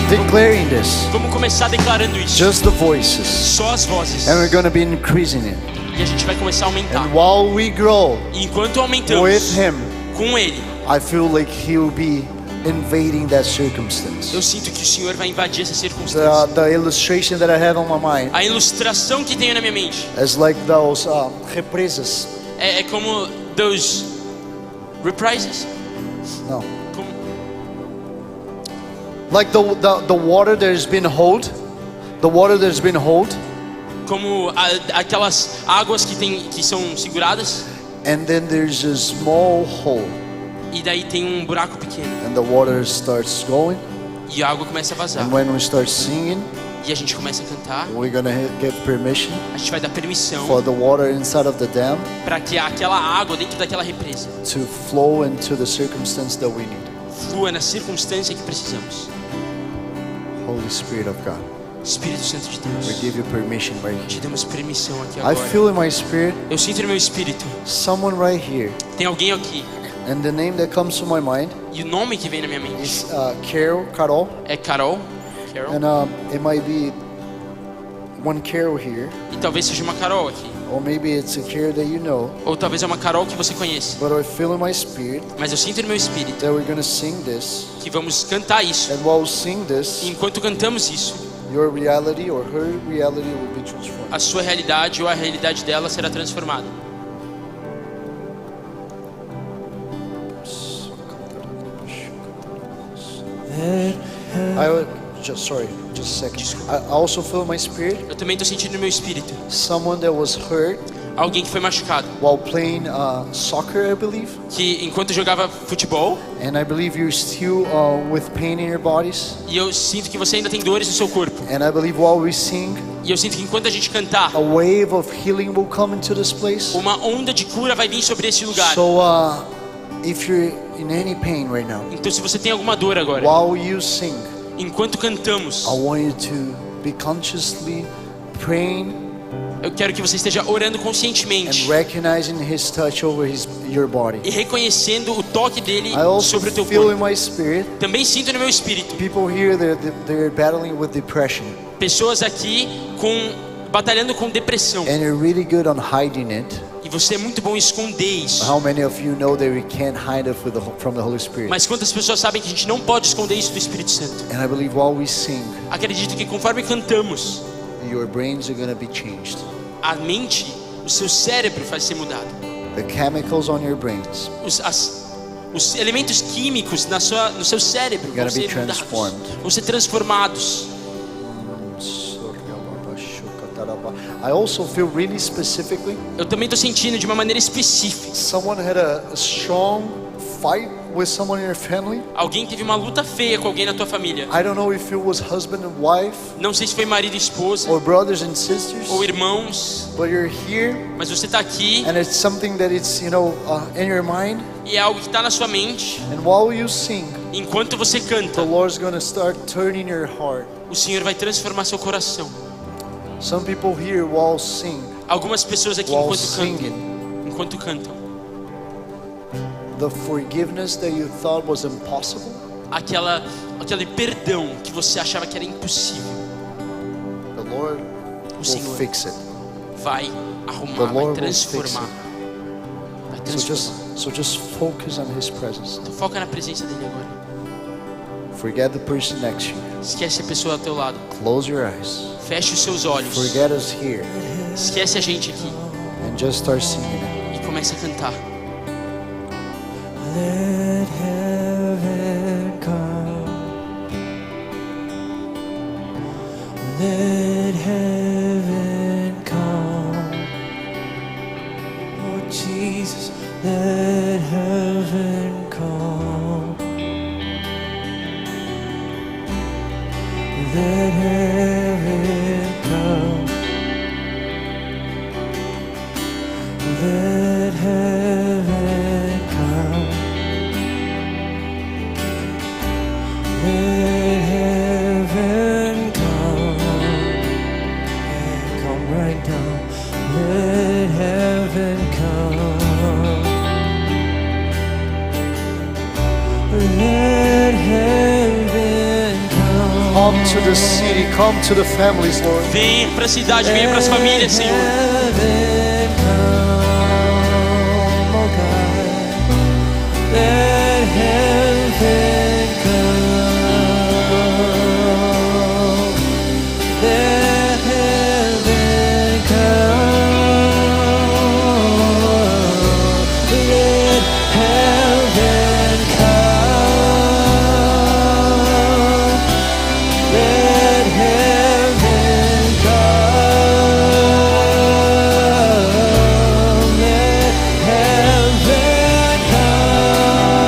declaring this. Vamos começar declarando isso. Just the voices. Só as vozes. And we're gonna be increasing it. E a gente vai começar a aumentar. And while we grow E enquanto aumentamos with Him, com Ele, I feel like He'll be invading that circumstance. eu sinto que o Senhor vai invadir essa circunstância. The illustration that I have on my mind A ilustração que tenho na minha mente is like those represas. é como those reprises. No. Como, Like the water that's been hold. The water that's been hold. como aquelas águas que são seguradas And then there's a small hole. e daí tem um buraco pequeno And the water starts going. e a água começa a vazar. And when we start singing, E a gente começa a cantar. we're gonna give permission A gente vai dar permissão for the water inside of the dam para que aquela água dentro daquela represa to flow into the circumstance that we need. flua na circunstância que precisamos. Holy Spirit of God, Espírito Santo de we Deus, give you permission right te here. damos permissão aqui I agora. feel in my spirit Eu sinto no meu espírito, someone right here. tem alguém aqui, And the name that comes to my mind e o nome que vem na minha mente is Carol. é Carol. Carol. And it might be one Carol here. E talvez seja uma Carol aqui. Or maybe it's a Carol that you know. Ou talvez é uma Carol que você conhece. But I feel in my spirit Mas eu sinto no meu espírito that we're gonna sing this. que vamos cantar isso. And while we sing E this, enquanto cantamos isso, your reality or her reality will be transformed. a sua realidade ou a realidade dela será transformada. Just a second. I also feel in my spirit Eu também estou sentindo no meu espírito someone that was hurt alguém que foi machucado, while playing soccer, I believe. que enquanto jogava futebol, And I believe you're still with pain in your bodies. e eu sinto que você ainda tem dores no seu corpo. And I believe while we sing, E eu sinto que enquanto a gente cantar, a wave of healing will come into this place. uma onda de cura vai vir sobre esse lugar. So if you're in any pain right now, Então se você tem alguma dor agora, while you sing, enquanto cantamos, I want you to be consciously praying eu quero que você esteja orando and conscientemente recognizing His touch over your body. e reconhecendo o toque dele I also sobre o teu feel in corpo. my spirit Também sinto no meu espírito people here they're battling with depression, pessoas aqui batalhando com depressão. and you're really good on hiding it. E você é muito bom em esconder isso. How many of you know that we can't hide it from the Holy Spirit? Mas quantas pessoas sabem que a gente não pode esconder isso do Espírito Santo? And I believe while we sing, Acredito que conforme cantamos, your brains are gonna be changed. a mente, o seu cérebro vai ser mudado. The chemicals on your brains Os elementos químicos no seu cérebro vão Gotta be ser mudados, transformed. vão ser transformados. I also feel really specifically Eu também estou sentindo de uma maneira específica. someone had a strong fight with someone in your family. Alguém teve uma luta feia com alguém na tua família. I don't know if it was husband and wife Não sei se foi marido e esposa or brothers and sisters, ou irmãos, but you're here mas você está aqui and it's something that it's in your mind. e é algo que está na sua mente. And while you sing, Enquanto você the canta, Lord's gonna start turning your heart. o Senhor vai transformar seu coração. Some people here while sing, Algumas pessoas aqui while enquanto cantam, singing, enquanto cantam, the forgiveness that you thought was impossible, aquele perdão que você achava que era impossível, the Lord will Senhor fix it. vai The arrumar, vai Lord will fix transformar. it. Vai So transformar. just focus on His presence. Então foca na presença dele agora. Forget the person next to you. Esquece a pessoa ao teu lado. Close your eyes. Feche os seus olhos. Forget us here Esquece a gente aqui and just start singing it. e começa a cantar. Let heaven come. Let heaven come. Oh Jesus, let heaven come. Let heaven come. Let heaven come. Let heaven come. Yeah, come right now. Let heaven come. Let heaven come. Come to the city, come to the families, Lord. Venha para a cidade, venha para as famílias, Senhor. Heaven come, oh God. Let heaven come. Let heaven come. Let heaven come. Let heaven come. Let heaven come.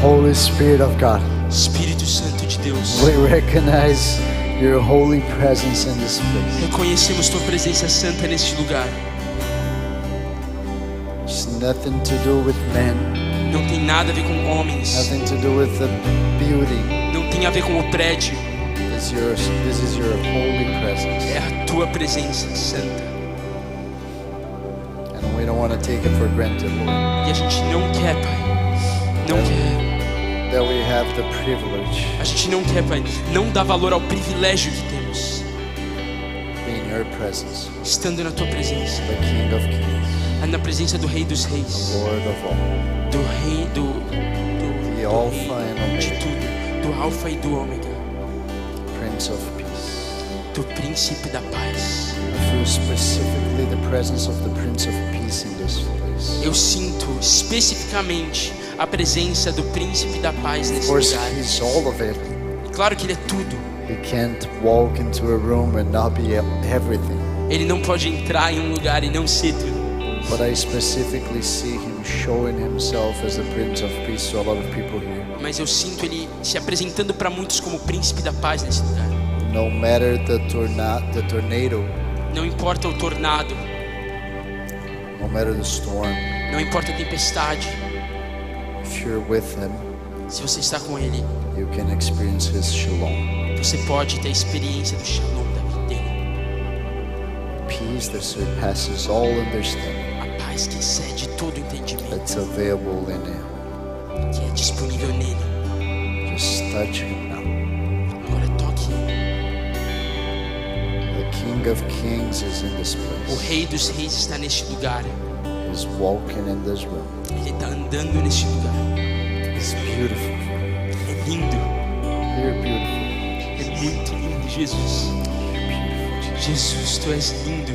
Holy Spirit of God, Espírito Santo de Deus, we recognize your holy presence in this place. reconhecemos tua presença santa neste lugar. It's nothing to do with men, Não tem nada a ver com homens, nothing to do with the building. não tem a ver com o prédio. This is your holy presence. É a tua presença santa. And we don't want to take it for granted, Lord, E a gente não quer, Pai. Não quer. that we have the privilege A gente não quer, Pai. Não dá valor ao privilégio que temos. of being in your presence, Estando na tua presença. the King of Kings, Na presença do Rei dos Reis. Lord of all, Do Rei the do Alpha and de Omega, tudo. Do Alfa e do Ômega. Prince of Peace. Do Príncipe da Paz. I feel specifically the presence of the Prince of Peace in this place. Eu sinto especificamente a presença do Príncipe da Paz Of nesse course, lugar. He's all of it. Claro que Ele é tudo. He can't walk into a room and not be everything. Ele não pode entrar em um lugar e não ser tudo. But I specifically see Him showing Himself as the Prince of Peace to a lot of people here. Mas eu sinto Ele se apresentando para muitos como o Príncipe da Paz nesse lugar. No matter the tornado, Não importa o tornado, no matter the storm, não importa a tempestade, if you're with Him, se você está com Ele, you can experience His shalom. você pode ter a experiência do shalom da vida dele. Peace that surpasses all understanding. A paz que excede todo entendimento, That's available in Him. que é disponível nele. Just touch Him now. Agora toque Ele. The King of Kings is in this O place. Rei dos Reis está neste lugar. He's walking in this room. Ele está andando neste lugar. He's beautiful. É lindo. You're beautiful. É muito lindo, Jesus. Jesus, Tu és lindo.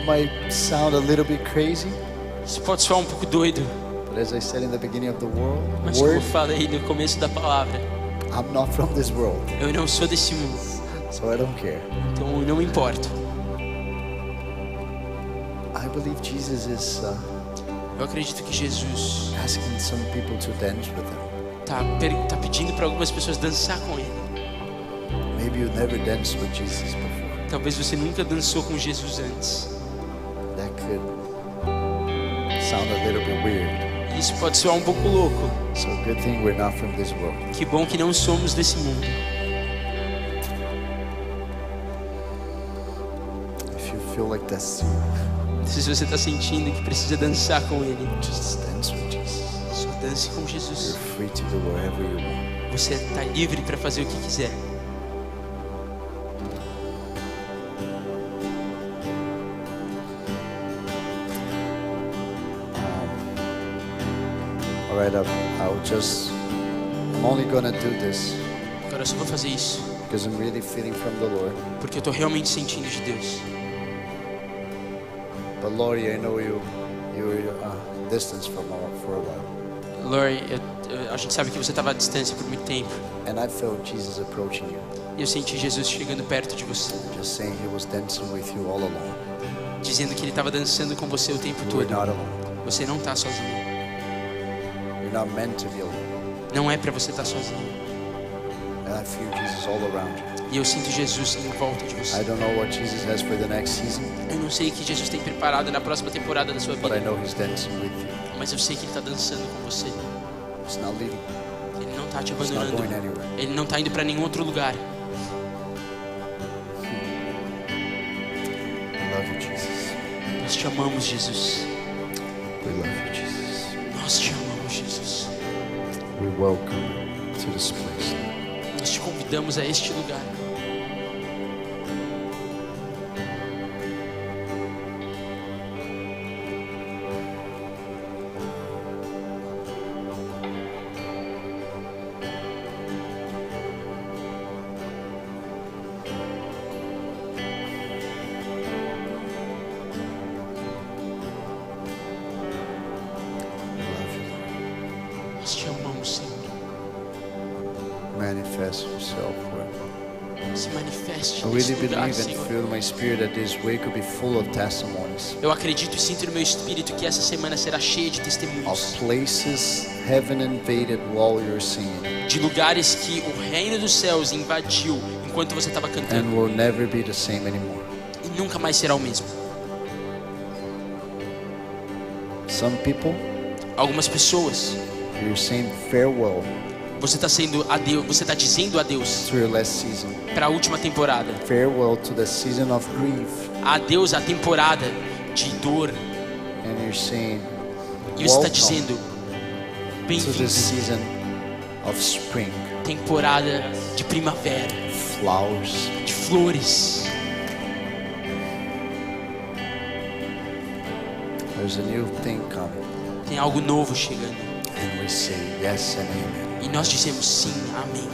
Might sound a little bit crazy, Isso pode soar um pouco doido, but as I said in the beginning of the mas como eu word, falei no começo da palavra, I'm not from this world, eu não sou desse mundo, so I don't care. então eu não me importo. I believe Jesus is Eu acredito que Jesus asking some people to dance with Him. tá pedindo para algumas pessoas dançar com Ele. Maybe you never danced with Jesus before. Talvez você nunca dançou com Jesus antes. That could sound a little bit weird. Isso pode soar um pouco louco. So good thing we're not from this world. Que bom que não somos desse mundo. If you feel like that's Se você está sentindo que precisa dançar com Ele, just dance with Jesus. só dance com Jesus. You're free to do whatever you want. Você está livre para fazer o que quiser. All right, I'm only gonna do this Agora eu só vou fazer isso because I'm really feeling from the Lord. porque eu estou realmente sentindo de Deus. But Lord, I know you were distance for a while, Lori, a gente sabe que você estava à distância por muito tempo. and I felt Jesus approaching you, E eu senti Jesus chegando perto de você, just saying He was dancing with you all along. dizendo que Ele estava dançando com você o tempo You were todo. not alone. Você não está sozinho. You're not meant to be alone. Não é para você estar sozinho. And I feel Jesus all around you. E eu sinto Jesus em volta de I você. don't know what Jesus has for the next season, Eu não sei o que Jesus tem preparado na próxima temporada da sua but I vida, know He's dancing with you. mas eu sei que Ele está dançando com você. He's not leaving. Ele não está te He's not abandonando. going anywhere. Ele não está indo para nenhum outro lugar. We love you, Jesus. Nós te amamos, Jesus. We love you, Jesus. Nós te amamos, Jesus. We welcome you to this place. Nós te convidamos a este lugar. Manifest yourself, Lord. Se manifeste I nesse really lugar, believe and Senhor. feel in my spirit that this week will be full of testimonies, Eu acredito e sinto no meu espírito que essa semana será cheia de of testemunhos, places heaven invaded while you're singing, de lugares que o reino dos céus invadiu enquanto você estava cantando and will never be the same anymore. e nunca mais será o mesmo. Some people, Algumas pessoas, you're saying farewell você está sendo adeus, você está dizendo adeus to your last season. para a última temporada, Farewell to the season of grief. adeus à temporada de dor, And you're saying, e você está welcome dizendo to bem-vindo, this season of spring. temporada de primavera, Flowers. de flores. There's a new thing coming. Tem algo novo chegando And we say yes and amen. e nós dizemos sim, amém,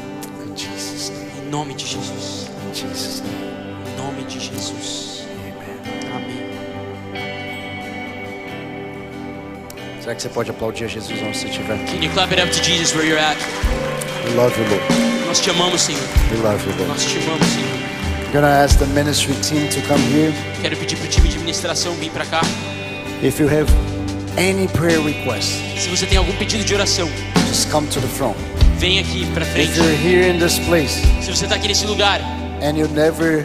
In Jesus' name. em nome de Jesus, In Jesus' name. em nome de Jesus, Amen. amém. Será que você pode aplaudir a Jesus onde você estiver? Can you clap it up to Jesus where you're at? We love you, Lord. Nós te amamos, Senhor. We love you, Lord. Nós te amamos, Senhor. I'm gonna ask the ministry team to come here. Quero pedir pro time de administração vir pra cá. If you have any prayer requests, Se você tem algum pedido de oração, just come to the front. vem aqui pra If frente. you're here in this place Se você tá aqui nesse lugar and you never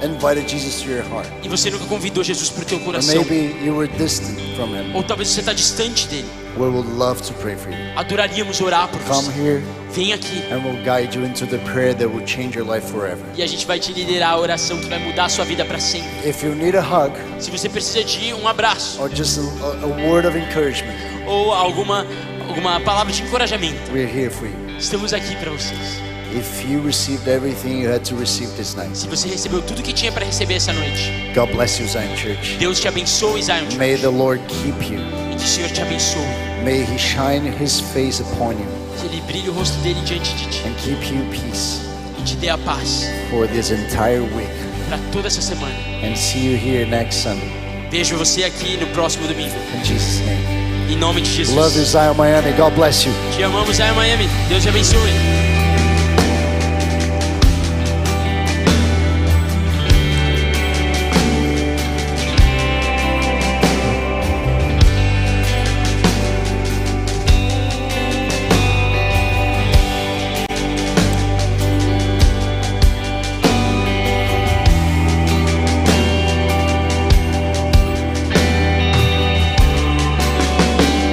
invited Jesus to your heart, e você nunca convidou Jesus pro teu or coração, maybe you were distant from Him, ou talvez você tá distante dele, we would love to pray for you. adoraríamos orar por Come você. here Vem aqui and we'll guide you into the prayer that will change your life forever. e a gente vai te liderar a oração que vai mudar a sua vida pra sempre. If you need a hug Se você precisa de um abraço or just a word of encouragement, ou alguma palavra de encorajamento, we're here for you. estamos aqui pra vocês. If you received everything you had to receive this night, Se você recebeu tudo que tinha pra receber essa noite, God bless you, Zion Church. Deus te abençoe, Zion Church, May the Lord keep you. e que o Senhor te abençoe. May He shine His face upon you Que Ele brilhe o rosto dele diante de ti and keep you peace e te dê a paz for this entire week. para toda essa semana. And see you here next Sunday. Vejo você aqui no próximo domingo. In Jesus' name. Em nome de Jesus. Love you, Zion Miami. God bless you. Te amamos, Zion Miami. Deus te abençoe.